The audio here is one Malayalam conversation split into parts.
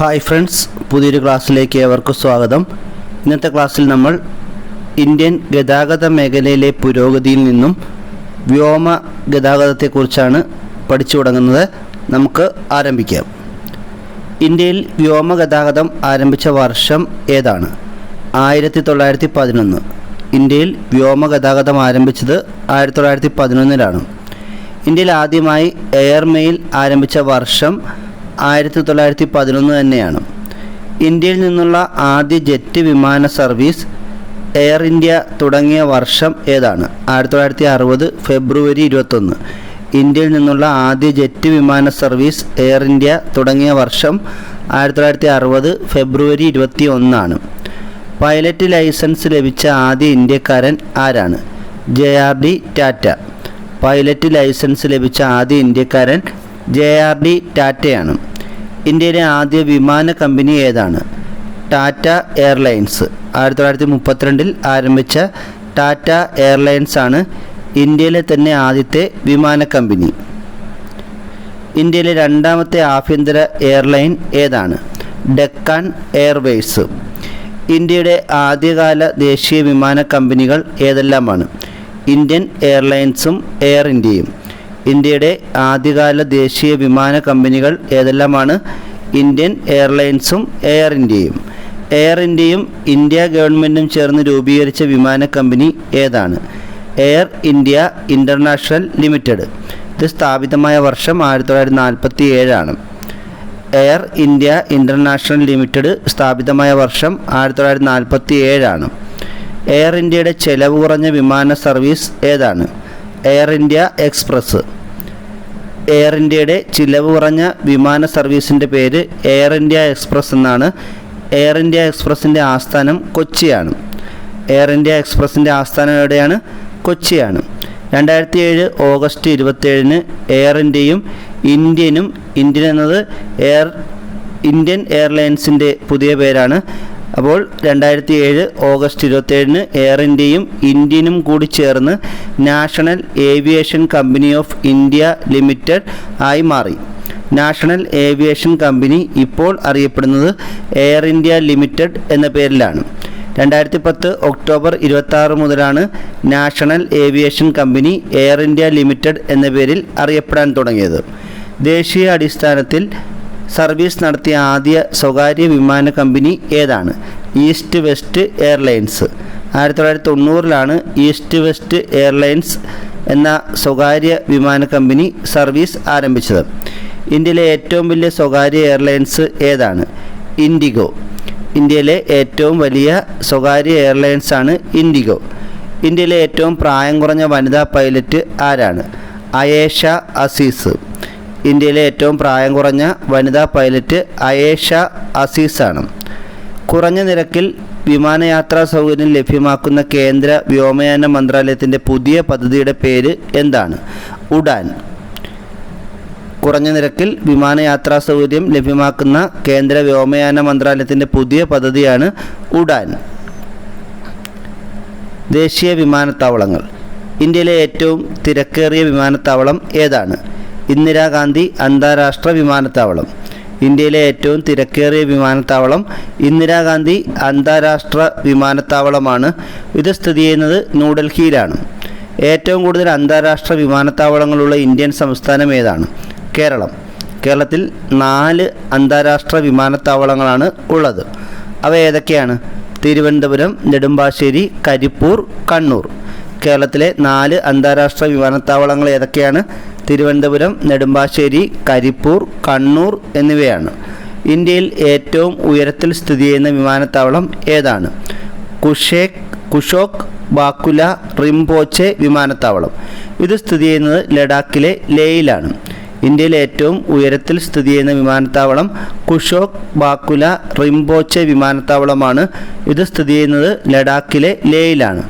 ഹായ് ഫ്രണ്ട്സ്, പുതിയൊരു ക്ലാസ്സിലേക്ക് ഏവർക്കും സ്വാഗതം. ഇന്നത്തെ ക്ലാസ്സിൽ നമ്മൾ ഇന്ത്യൻ ഗതാഗത മേഖലയിലെ പുരോഗതിയിൽ നിന്നും വ്യോമ ഗതാഗതത്തെക്കുറിച്ചാണ് പഠിച്ചു തുടങ്ങുന്നത്. നമുക്ക് ആരംഭിക്കാം. ഇന്ത്യയിൽ വ്യോമഗതാഗതം ആരംഭിച്ച വർഷം ഏതാണ്? 1911. ഇന്ത്യയിൽ വ്യോമഗതാഗതം ആരംഭിച്ചത് 1911-ലാണ്. ഇന്ത്യയിൽ ആദ്യമായി എയർമെയിൽ ആരംഭിച്ച വർഷം 1911 തന്നെയാണ്. ഇന്ത്യയിൽ നിന്നുള്ള ആദ്യ ജെറ്റ് വിമാന സർവീസ് എയർ ഇന്ത്യ തുടങ്ങിയ വർഷം ഏതാണ്? 1960 ഫെബ്രുവരി 21. ഇന്ത്യയിൽ നിന്നുള്ള ആദ്യ ജെറ്റ് വിമാന സർവീസ് എയർ ഇന്ത്യ തുടങ്ങിയ വർഷം 1960 ഫെബ്രുവരി 21. പൈലറ്റ് ലൈസൻസ് ലഭിച്ച ആദ്യ ഇന്ത്യക്കാരൻ ആരാണ്? JRD ടാറ്റ. പൈലറ്റ് ലൈസൻസ് ലഭിച്ച ആദ്യ ഇന്ത്യക്കാരൻ JRD ടാറ്റയാണ്. ഇന്ത്യയിലെ ആദ്യ വിമാന കമ്പനി ഏതാണ്? ടാറ്റ എയർലൈൻസ്. 1932 ആരംഭിച്ച ടാറ്റ എയർലൈൻസ് ആണ് ഇന്ത്യയിലെ തന്നെ ആദ്യത്തെ വിമാന കമ്പനി. ഇന്ത്യയിലെ രണ്ടാമത്തെ ആഭ്യന്തര എയർലൈൻ ഏതാണ്? ഡെക്കാൻ എയർവേയ്സ്. ഇന്ത്യയുടെ ആദ്യകാല ദേശീയ വിമാന കമ്പനികൾ ഏതെല്ലാമാണ്? ഇന്ത്യൻ എയർലൈൻസും എയർ ഇന്ത്യയും. ഇന്ത്യയുടെ ആദ്യകാല ദേശീയ വിമാന കമ്പനികൾ ഏതെല്ലാമാണ്? ഇന്ത്യൻ എയർലൈൻസും എയർ ഇന്ത്യയും. എയർ ഇന്ത്യയും ഇന്ത്യ ഗവൺമെൻറ്റും ചേർന്ന് രൂപീകരിച്ച വിമാന കമ്പനി ഏതാണ്? Air India international limited. ഇത് സ്ഥാപിതമായ വർഷം 1947. എയർ ഇന്ത്യ ഇൻ്റർനാഷണൽ ലിമിറ്റഡ് സ്ഥാപിതമായ വർഷം 1947. എയർ ഇന്ത്യയുടെ ചെലവ് കുറഞ്ഞ വിമാന സർവീസ് ഏതാണ്? Air India express. എയർ ഇന്ത്യയുടെ ചിലവ് കുറഞ്ഞ വിമാന സർവീസിൻ്റെ പേര് എയർ ഇന്ത്യ എക്സ്പ്രസ് എന്നാണ്. എയർ ഇന്ത്യ എക്സ്പ്രസിൻ്റെ ആസ്ഥാനം കൊച്ചിയാണ്. എയർ ഇന്ത്യ എക്സ്പ്രസിൻ്റെ ആസ്ഥാനം എവിടെയാണ്? കൊച്ചിയാണ്. 2007 ഓഗസ്റ്റ് 27 എയർ ഇന്ത്യയും ഇന്ത്യൻ എന്നത് ഇന്ത്യൻ എയർലൈൻസിൻ്റെ പുതിയ പേരാണ്. അപ്പോൾ 2007 ഓഗസ്റ്റ് 27 എയർ ഇന്ത്യയും ഇന്ത്യനും കൂടി ചേർന്ന് national aviation company of India limited ആയി മാറി. നാഷണൽ ഏവിയേഷൻ കമ്പനി ഇപ്പോൾ അറിയപ്പെടുന്നത് എയർ ഇന്ത്യ ലിമിറ്റഡ് എന്ന പേരിലാണ്. 2010 ഒക്ടോബർ 26 മുതലാണ് national aviation company air India limited എന്ന പേരിൽ അറിയപ്പെടാൻ തുടങ്ങിയത്. ദേശീയ അടിസ്ഥാനത്തിൽ സർവീസ് നടത്തിയ ആദ്യ സ്വകാര്യ വിമാന കമ്പനി ഏതാണ്? East West Airlines. 1990-ലാണ് ഈസ്റ്റ് വെസ്റ്റ് എയർലൈൻസ് എന്ന സ്വകാര്യ വിമാന കമ്പനി സർവീസ് ആരംഭിച്ചത്. ഇന്ത്യയിലെ ഏറ്റവും വലിയ സ്വകാര്യ എയർലൈൻസ് ഏതാണ്? ഇൻഡിഗോ. ഇന്ത്യയിലെ ഏറ്റവും വലിയ സ്വകാര്യ എയർലൈൻസാണ് ഇൻഡിഗോ. ഇന്ത്യയിലെ ഏറ്റവും പ്രായം കുറഞ്ഞ വനിതാ പൈലറ്റ് ആരാണ്? അയേഷ അസീസ്. ഇന്ത്യയിലെ ഏറ്റവും പ്രായം കുറഞ്ഞ വനിതാ പൈലറ്റ് അയേഷ അസീസാണ്. കുറഞ്ഞ നിരക്കിൽ വിമാനയാത്രാ സൗകര്യം ലഭ്യമാക്കുന്ന കേന്ദ്ര വ്യോമയാന മന്ത്രാലയത്തിൻ്റെ പുതിയ പദ്ധതിയുടെ പേര് എന്താണ്? ഉഡാൻ. കുറഞ്ഞ നിരക്കിൽ വിമാനയാത്രാ സൗകര്യം ലഭ്യമാക്കുന്ന കേന്ദ്ര വ്യോമയാന മന്ത്രാലയത്തിൻ്റെ പുതിയ പദ്ധതിയാണ് ഉഡാൻ. ദേശീയ വിമാനത്താവളങ്ങൾ. ഇന്ത്യയിലെ ഏറ്റവും തിരക്കേറിയ വിമാനത്താവളം ഏതാണ്? ഇന്ദിരാഗാന്ധി അന്താരാഷ്ട്ര വിമാനത്താവളം. ഇന്ത്യയിലെ ഏറ്റവും തിരക്കേറിയ വിമാനത്താവളം ഇന്ദിരാഗാന്ധി അന്താരാഷ്ട്ര വിമാനത്താവളമാണ്. ഇത് സ്ഥിതി ചെയ്യുന്നത് ന്യൂഡൽഹിയിലാണ്. ഏറ്റവും കൂടുതൽ അന്താരാഷ്ട്ര വിമാനത്താവളങ്ങളുള്ള ഇന്ത്യൻ സംസ്ഥാനം ഏതാണ്? കേരളം. കേരളത്തിൽ 4 അന്താരാഷ്ട്ര വിമാനത്താവളങ്ങളാണ് ഉള്ളത്. അവ ഏതൊക്കെയാണ്? തിരുവനന്തപുരം, നെടുമ്പാശ്ശേരി, കരിപ്പൂർ, കണ്ണൂർ. കേരളത്തിലെ 4 അന്താരാഷ്ട്ര വിമാനത്താവളങ്ങൾ ഏതൊക്കെയാണ്? തിരുവനന്തപുരം, നെടുമ്പാശ്ശേരി, കരിപ്പൂർ, കണ്ണൂർ എന്നിവയാണ്. ഇന്ത്യയിൽ ഏറ്റവും ഉയരത്തിൽ സ്ഥിതി ചെയ്യുന്ന വിമാനത്താവളം ഏതാണ്? കുഷോക്ക് ബാക്കുല റിംപോച്ചെ വിമാനത്താവളം. ഇത് സ്ഥിതി ചെയ്യുന്നത് ലഡാക്കിലെ ലേയിലാണ്. ഇന്ത്യയിലെ ഏറ്റവും ഉയരത്തിൽ സ്ഥിതി ചെയ്യുന്ന വിമാനത്താവളം കുഷോക്ക് ബാക്കുല റിംപോച്ചെ വിമാനത്താവളമാണ്. ഇത് സ്ഥിതി ചെയ്യുന്നത് ലഡാക്കിലെ ലേയിലാണ്.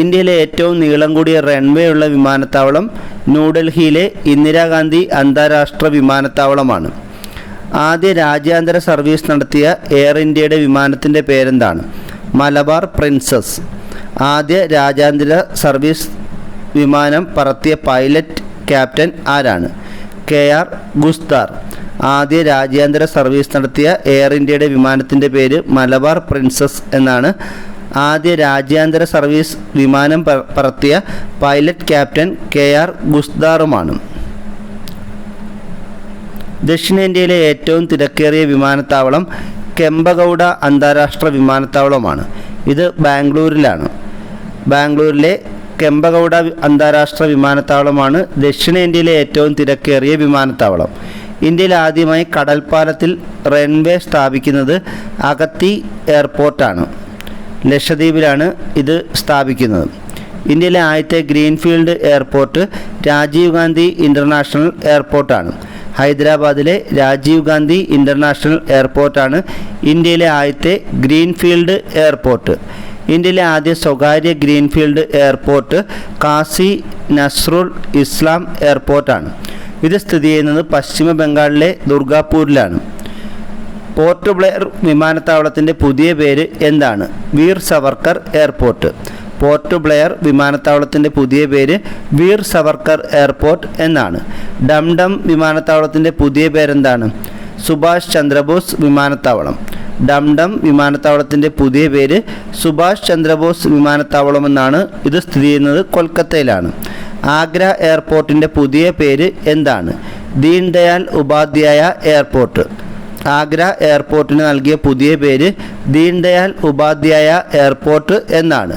ഇന്ത്യയിലെ ഏറ്റവും നീളം കൂടിയ റൺവേ ഉള്ള വിമാനത്താവളം ന്യൂഡൽഹിയിലെ ഇന്ദിരാഗാന്ധി അന്താരാഷ്ട്ര വിമാനത്താവളമാണ്. ആദ്യ രാജ്യാന്തര സർവീസ് നടത്തിയ എയർ ഇന്ത്യയുടെ വിമാനത്തിൻ്റെ പേരെന്താണ്? മലബാർ പ്രിൻസസ്. ആദ്യ രാജ്യാന്തര സർവീസ് വിമാനം പറത്തിയ പൈലറ്റ് ക്യാപ്റ്റൻ ആരാണ്? KR ഗുസ്താർ. ആദ്യ രാജ്യാന്തര സർവീസ് നടത്തിയ എയർ ഇന്ത്യയുടെ വിമാനത്തിൻ്റെ പേര് മലബാർ പ്രിൻസസ് എന്നാണ്. ആദ്യ രാജ്യാന്തര സർവീസ് വിമാനം പറത്തിയ പൈലറ്റ് ക്യാപ്റ്റൻ KR ഗുസ്ദാറുമാണ്. ദക്ഷിണേന്ത്യയിലെ ഏറ്റവും തിരക്കേറിയ വിമാനത്താവളം കെമ്പഗൌഡ അന്താരാഷ്ട്ര വിമാനത്താവളമാണ്. ഇത് ബാംഗ്ലൂരിലാണ്. ബാംഗ്ലൂരിലെ കെമ്പഗൌഡ അന്താരാഷ്ട്ര വിമാനത്താവളമാണ് ദക്ഷിണേന്ത്യയിലെ ഏറ്റവും തിരക്കേറിയ വിമാനത്താവളം. ഇന്ത്യയിൽ ആദ്യമായി കടൽപ്പാലത്തിൽ റൺവേ സ്ഥാപിക്കുന്നത് അഗത്തി എയർപോർട്ടാണ്. ലക്ഷദ്വീപിലാണ് ഇത് സ്ഥാപിക്കുന്നത്. ഇന്ത്യയിലെ ആദ്യത്തെ greenfield airport Rajiv Gandhi International എയർപോർട്ടാണ്. ഹൈദരാബാദിലെ രാജീവ് ഗാന്ധി ഇൻ്റർനാഷണൽ എയർപോർട്ടാണ് ഇന്ത്യയിലെ ആദ്യത്തെ ഗ്രീൻഫീൽഡ് എയർപോർട്ട്. ഇന്ത്യയിലെ ആദ്യ സ്വകാര്യ ഗ്രീൻഫീൽഡ് എയർപോർട്ട് കാസി നസ്രുൽ ഇസ്ലാം എയർപോർട്ടാണ്. ഇത് സ്ഥിതി ചെയ്യുന്നത് പശ്ചിമ ബംഗാളിലെ ദുർഗാപൂരിലാണ്. പോർട്ട് ബ്ലെയർ വിമാനത്താവളത്തിൻ്റെ പുതിയ പേര് എന്താണ്? വീർ സവർക്കർ എയർപോർട്ട്. പോർട്ട് ബ്ലെയർ വിമാനത്താവളത്തിൻ്റെ പുതിയ പേര് വീർ സവർക്കർ എയർപോർട്ട് എന്നാണ്. ഡംഡം വിമാനത്താവളത്തിൻ്റെ പുതിയ പേരെന്താണ്? സുഭാഷ് ചന്ദ്രബോസ് വിമാനത്താവളം. ഡംഡം വിമാനത്താവളത്തിൻ്റെ പുതിയ പേര് സുഭാഷ് ചന്ദ്രബോസ് വിമാനത്താവളം എന്നാണ്. ഇത് സ്ഥിതി ചെയ്യുന്നത് കൊൽക്കത്തയിലാണ്. ആഗ്ര എയർപോർട്ടിൻ്റെ പുതിയ പേര് എന്താണ്? ദീൻ ദയാൽ ഉപാധ്യായ എയർപോർട്ട്. ആഗ്ര എയർപോർട്ടിന് നൽകിയ പുതിയ പേര് ദീൻ ദയാൽ ഉപാധ്യായ എയർപോർട്ട് എന്നാണ്.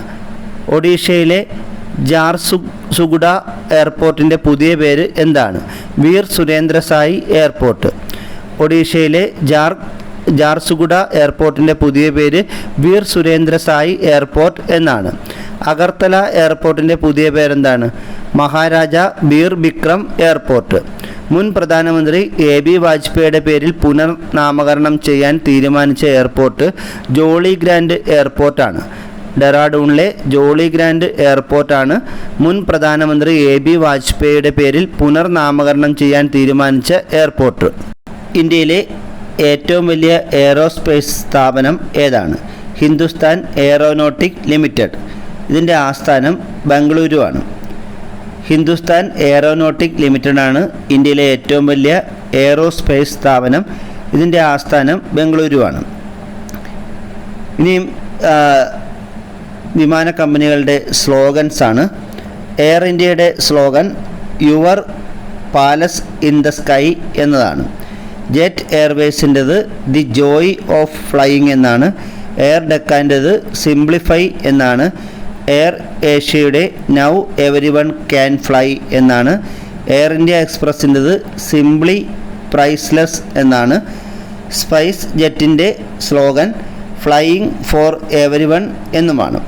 ഒഡീഷയിലെ ജാർസുഗുഡ എയർപോർട്ടിൻ്റെ പുതിയ പേര് എന്താണ്? വീർ സുരേന്ദ്ര സായി എയർപോർട്ട്. ഒഡീഷയിലെ ജാർസുഗുഡ എയർപോർട്ടിൻ്റെ പുതിയ പേര് വീർ സുരേന്ദ്ര സായി എയർപോർട്ട് എന്നാണ്. അഗർത്തല എയർപോർട്ടിൻ്റെ പുതിയ പേരെന്താണ്? മഹാരാജ ബീർ ബിക്രം എയർപോർട്ട്. മുൻ പ്രധാനമന്ത്രി AB വാജ്പേയിയുടെ പേരിൽ പുനർനാമകരണം ചെയ്യാൻ തീരുമാനിച്ച എയർപോർട്ട് ജോളി ഗ്രാൻഡ് എയർപോർട്ടാണ്. ഡെറാഡൂണിലെ ജോളി ഗ്രാൻഡ് എയർപോർട്ടാണ് മുൻ പ്രധാനമന്ത്രി AB വാജ്പേയിയുടെ പേരിൽ പുനർനാമകരണം ചെയ്യാൻ തീരുമാനിച്ച എയർപോർട്ട്. ഇന്ത്യയിലെ ഏറ്റവും വലിയ എയറോസ്പേസ് സ്ഥാപനം ഏതാണ്? Hindustan aeronautic limited. ഇതിൻ്റെ ആസ്ഥാനം ബംഗളൂരുവാണ്. ഹിന്ദുസ്ഥാൻ എയറോനോട്ടിക് ലിമിറ്റഡാണ് ഇന്ത്യയിലെ ഏറ്റവും വലിയ എയറോസ്പേസ് സ്ഥാപനം. ഇതിൻ്റെ ആസ്ഥാനം ബംഗളൂരുവാണ്. ഇനിയും വിമാന കമ്പനികളുടെ സ്ലോഗൻസാണ്. എയർ ഇന്ത്യയുടെ slogan your palace in the sky എന്നതാണ്. ജെറ്റ് എയർവേസിൻ്റെത് ദി ജോയ് ഓഫ് ഫ്ലൈയിങ് എന്നാണ്. എയർ ഡെക്കാൻ്റെത് സിംപ്ലിഫൈ എന്നാണ്. എയർ ഏഷ്യയുടെ നൗ എവരിവൺ ക്യാൻ ഫ്ലൈ എന്നാണ്. എയർ ഇന്ത്യ എക്സ്പ്രസിൻ്റെത് സിംപ്ലി പ്രൈസ്ലെസ് എന്നാണ്. സ്പൈസ് ജെറ്റിൻ്റെ സ്ലോഗൻ ഫ്ലൈയിങ് ഫോർ എവരിവൺ എന്നുമാണ്.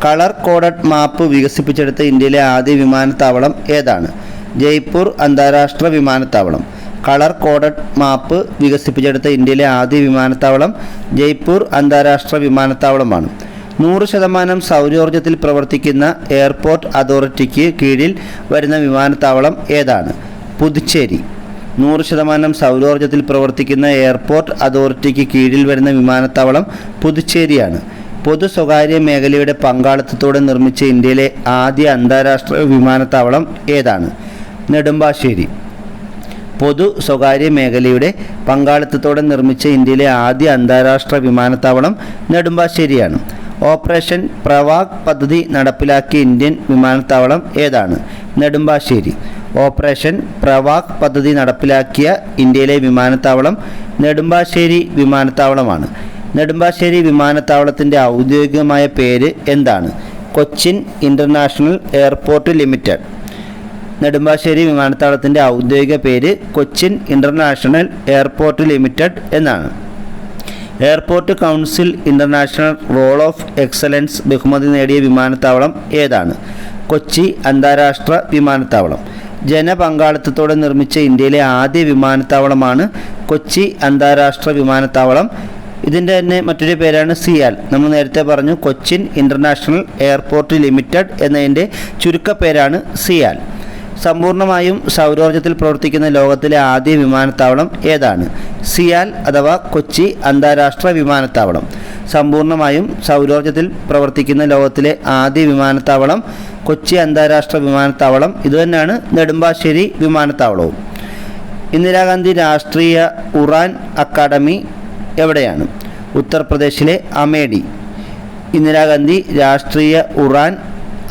കളർ കോഡഡ് മാപ്പ് വികസിപ്പിച്ചെടുത്ത ഇന്ത്യയിലെ ആദ്യ വിമാനത്താവളം ഏതാണ്? ജയ്പൂർ അന്താരാഷ്ട്ര വിമാനത്താവളം. കളർ കോഡഡ് മാപ്പ് വികസിപ്പിച്ചെടുത്ത ഇന്ത്യയിലെ ആദ്യ വിമാനത്താവളം ജയ്പൂർ അന്താരാഷ്ട്ര വിമാനത്താവളമാണ്. 100% സൗരോർജ്ജത്തിൽ പ്രവർത്തിക്കുന്ന എയർപോർട്ട് അതോറിറ്റിക്ക് കീഴിൽ വരുന്ന വിമാനത്താവളം ഏതാണ്? പുതുച്ചേരി. 100% സൗരോർജ്ജത്തിൽ പ്രവർത്തിക്കുന്ന എയർപോർട്ട് അതോറിറ്റിക്ക് കീഴിൽ വരുന്ന വിമാനത്താവളം പുതുച്ചേരിയാണ്. പൊതു സ്വകാര്യ മേഖലയുടെ പങ്കാളിത്തത്തോടെ നിർമ്മിച്ച ഇന്ത്യയിലെ ആദ്യ അന്താരാഷ്ട്ര വിമാനത്താവളം ഏതാണ്? നെടുമ്പാശ്ശേരി. പൊതു സ്വകാര്യ മേഖലയുടെ പങ്കാളിത്തത്തോടെ നിർമ്മിച്ച ഇന്ത്യയിലെ ആദ്യ അന്താരാഷ്ട്ര വിമാനത്താവളം നെടുമ്പാശ്ശേരിയാണ്. ഓപ്പറേഷൻ പ്രവാഗ് പദ്ധതി നടപ്പിലാക്കിയ ഇന്ത്യൻ വിമാനത്താവളം ഏതാണ്? നെടുമ്പാശ്ശേരി. ഓപ്പറേഷൻ പ്രവാഗ് പദ്ധതി നടപ്പിലാക്കിയ ഇന്ത്യയിലെ വിമാനത്താവളം നെടുമ്പാശ്ശേരി വിമാനത്താവളമാണ്. നെടുമ്പാശ്ശേരി വിമാനത്താവളത്തിൻ്റെ ഔദ്യോഗികമായ പേര് എന്താണ്? Cochin International Airport Limited. Nedumbassery വിമാനത്താവളത്തിൻ്റെ ഔദ്യോഗിക പേര് കൊച്ചിൻ ഇൻ്റർനാഷണൽ എയർപോർട്ട് ലിമിറ്റഡ് എന്നാണ്. Airport Council International Roll of Excellence ബഹുമതി നേടിയ വിമാനത്താവളം ഏതാണ്? കൊച്ചി അന്താരാഷ്ട്ര വിമാനത്താവളം. ജനപങ്കാളിത്തത്തോടെ നിർമ്മിച്ച ഇന്ത്യയിലെ ആദ്യ വിമാനത്താവളമാണ് കൊച്ചി അന്താരാഷ്ട്ര വിമാനത്താവളം. ഇതിൻ്റെ തന്നെ മറ്റൊരു പേരാണ് സിയാൽ. നമ്മൾ നേരത്തെ പറഞ്ഞു കൊച്ചിൻ ഇൻ്റർനാഷണൽ എയർപോർട്ട് ലിമിറ്റഡ് എന്നതിൻ്റെ ചുരുക്കപ്പേരാണ് സിയാൽ. സമ്പൂർണ്ണമായും സൗരോർജ്ജത്തിൽ പ്രവർത്തിക്കുന്ന ലോകത്തിലെ ആദ്യ വിമാനത്താവളം ഏതാണ്? സിയാൽ അഥവാ കൊച്ചി അന്താരാഷ്ട്ര വിമാനത്താവളം. സമ്പൂർണ്ണമായും സൗരോർജ്ജത്തിൽ പ്രവർത്തിക്കുന്ന ലോകത്തിലെ ആദ്യ വിമാനത്താവളം കൊച്ചി അന്താരാഷ്ട്ര വിമാനത്താവളം. ഇതുതന്നെയാണ് നെടുമ്പാശ്ശേരി വിമാനത്താവളവും. ഇന്ദിരാഗാന്ധി രാഷ്ട്രീയ ഉറാൻ അക്കാദമി എവിടെയാണ്? ഉത്തർപ്രദേശിലെ അമേഠി. ഇന്ദിരാഗാന്ധി രാഷ്ട്രീയ ഉറാൻ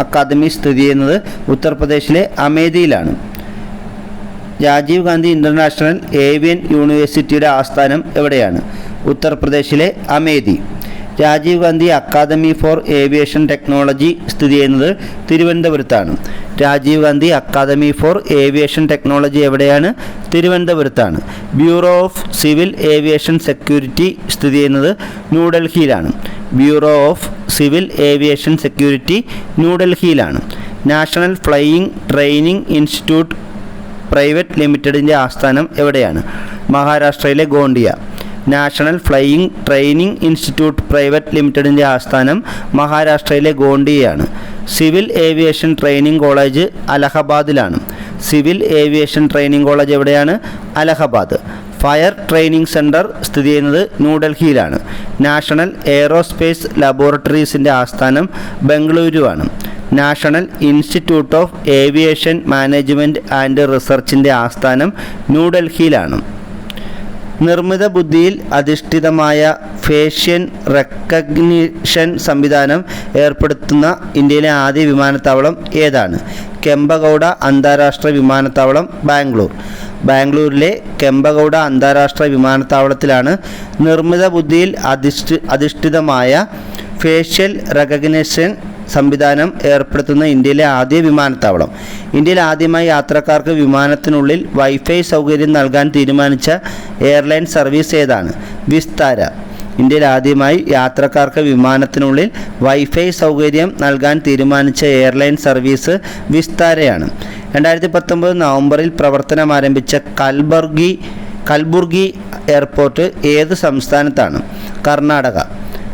അക്കാദമി സ്ഥിതി ചെയ്യുന്നത് ഉത്തർപ്രദേശിലെ അമേഠിയിലാണ്. രാജീവ് ഗാന്ധി ഇൻ്റർനാഷണൽ ഏവിയൻ യൂണിവേഴ്സിറ്റിയുടെ ആസ്ഥാനം എവിടെയാണ്? ഉത്തർപ്രദേശിലെ Amethi. Rajiv Gandhi Academy for Aviation Technology സ്ഥിതി ചെയ്യുന്നത് തിരുവനന്തപുരത്താണ്. Rajiv Gandhi Academy for Aviation Technology എവിടെയാണ്? തിരുവനന്തപുരത്താണ്. Bureau of Civil Aviation Security സ്ഥിതി ചെയ്യുന്നത് ന്യൂഡൽഹിയിലാണ്. Bureau of Civil Aviation Security ന്യൂഡൽഹിയിലാണ്. National Flying Training Institute Private ലിമിറ്റഡിൻ്റെ ആസ്ഥാനം എവിടെയാണ്? മഹാരാഷ്ട്രയിലെ Gondia. National Flying Training Institute Private ലിമിറ്റഡിൻ്റെ ആസ്ഥാനം മഹാരാഷ്ട്രയിലെ ഗോണ്ടിയയാണ്. സിവിൽ ഏവിയേഷൻ ട്രെയിനിങ് കോളേജ് അലഹബാദിലാണ്. സിവിൽ ഏവിയേഷൻ ട്രെയിനിങ് കോളേജ് എവിടെയാണ്? അലഹബാദ്. ഫയർ ട്രെയിനിങ് സെൻറ്റർ സ്ഥിതി ചെയ്യുന്നത് ന്യൂഡൽഹിയിലാണ്. നാഷണൽ എയ്റോസ്പേസ് ലബോറട്ടറീസിൻ്റെ ആസ്ഥാനം ബംഗളൂരുവാണ്. National Institute of Aviation Management and റിസർച്ചിൻ്റെ ആസ്ഥാനം ന്യൂഡൽഹിയിലാണ്. നിർമ്മിത ബുദ്ധിയിൽ അധിഷ്ഠിതമായ ഫേഷ്യൽ റെക്കഗ്നിഷൻ സംവിധാനം ഏർപ്പെടുത്തുന്ന ഇന്ത്യയിലെ ആദ്യ വിമാനത്താവളം ഏതാണ്? കെമ്പഗൗഡ അന്താരാഷ്ട്ര വിമാനത്താവളം, ബാംഗ്ലൂർ. ബാംഗ്ലൂരിലെ കെമ്പഗൗഡ അന്താരാഷ്ട്ര വിമാനത്താവളത്തിലാണ് നിർമ്മിത ബുദ്ധിയിൽ അധിഷ്ഠിതമായ ഫേഷ്യൽ റെക്കഗ്നിഷൻ സംവിധാനം ഏർപ്പെടുത്തുന്ന ഇന്ത്യയിലെ ആദ്യ വിമാനത്താവളം. ഇന്ത്യയിൽ ആദ്യമായി യാത്രക്കാർക്ക് വിമാനത്തിനുള്ളിൽ വൈഫൈ സൗകര്യം നൽകാൻ തീരുമാനിച്ച എയർലൈൻ സർവീസ് ഏതാണ്? വിസ്താര. ഇന്ത്യയിൽ ആദ്യമായി യാത്രക്കാർക്ക് വിമാനത്തിനുള്ളിൽ വൈഫൈ സൗകര്യം നൽകാൻ തീരുമാനിച്ച എയർലൈൻ സർവീസ് വിസ്താരയാണ്. 2019 നവംബറിൽ പ്രവർത്തനം ആരംഭിച്ച കൽബുർഗി എയർപോർട്ട് ഏത് സംസ്ഥാനത്താണ്? കർണാടക.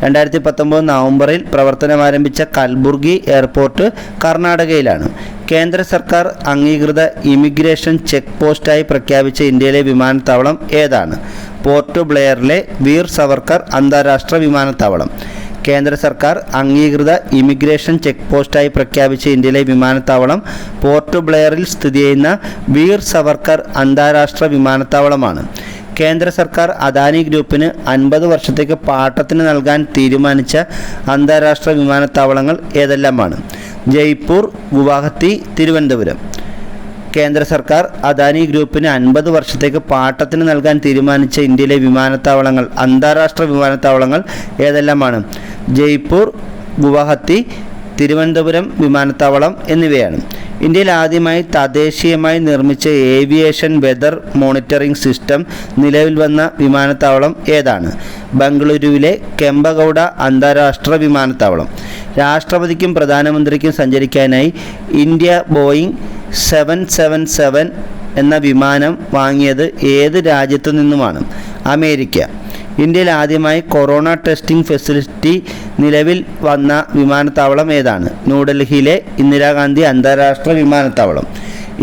2019 നവംബറിൽ പ്രവർത്തനം ആരംഭിച്ച കൽബുർഗി എയർപോർട്ട് കർണാടകയിലാണ്. കേന്ദ്ര സർക്കാർ അംഗീകൃത ഇമിഗ്രേഷൻ ചെക്ക് പോസ്റ്റായി പ്രഖ്യാപിച്ച ഇന്ത്യയിലെ വിമാനത്താവളം ഏതാണ്? പോർട്ട് ബ്ലെയറിലെ വീർ സവർക്കർ അന്താരാഷ്ട്ര വിമാനത്താവളം. കേന്ദ്ര സർക്കാർ അംഗീകൃത ഇമിഗ്രേഷൻ ചെക്ക് പോസ്റ്റായി പ്രഖ്യാപിച്ച ഇന്ത്യയിലെ വിമാനത്താവളം പോർട്ട് ബ്ലെയറിൽ സ്ഥിതി ചെയ്യുന്ന വീർ സവർക്കർ അന്താരാഷ്ട്ര വിമാനത്താവളമാണ്. കേന്ദ്ര സർക്കാർ അദാനി ഗ്രൂപ്പിന് 50 വർഷത്തേക്ക് പാട്ടത്തിന് നൽകാൻ തീരുമാനിച്ച അന്താരാഷ്ട്ര വിമാനത്താവളങ്ങൾ ഏതെല്ലാമാണ്? ജയ്പൂർ, ഗുവാഹത്തി, തിരുവനന്തപുരം. കേന്ദ്ര സർക്കാർ അദാനി ഗ്രൂപ്പിന് 50 വർഷത്തേക്ക് പാട്ടത്തിന് നൽകാൻ തീരുമാനിച്ച ഇന്ത്യയിലെ വിമാനത്താവളങ്ങൾ, അന്താരാഷ്ട്ര വിമാനത്താവളങ്ങൾ ഏതെല്ലാമാണ്? ജയ്പൂർ, ഗുവാഹത്തി, തിരുവനന്തപുരം വിമാനത്താവളം എന്നിവയാണ്. ഇന്ത്യയിൽ ആദ്യമായി തദ്ദേശീയമായി നിർമ്മിച്ച ഏവിയേഷൻ വെതർ മോണിറ്ററിംഗ് സിസ്റ്റം നിലവിൽ വന്ന വിമാനത്താവളം ഏതാണ്? ബംഗളൂരുവിലെ കെമ്പഗൗഡ അന്താരാഷ്ട്ര വിമാനത്താവളം. രാഷ്ട്രപതിക്കും പ്രധാനമന്ത്രിക്കും സഞ്ചരിക്കാനായി ഇന്ത്യ ബോയിങ് 777 എന്ന വിമാനം വാങ്ങിയത് ഏത് രാജ്യത്തു നിന്നുമാണ്? അമേരിക്ക. ഇന്ത്യയിൽ ആദ്യമായി കൊറോണ ടെസ്റ്റിംഗ് ഫെസിലിറ്റി നിലവിൽ വന്ന വിമാനത്താവളം ഏതാണ്? ന്യൂഡൽഹിയിലെ ഇന്ദിരാഗാന്ധി അന്താരാഷ്ട്ര വിമാനത്താവളം.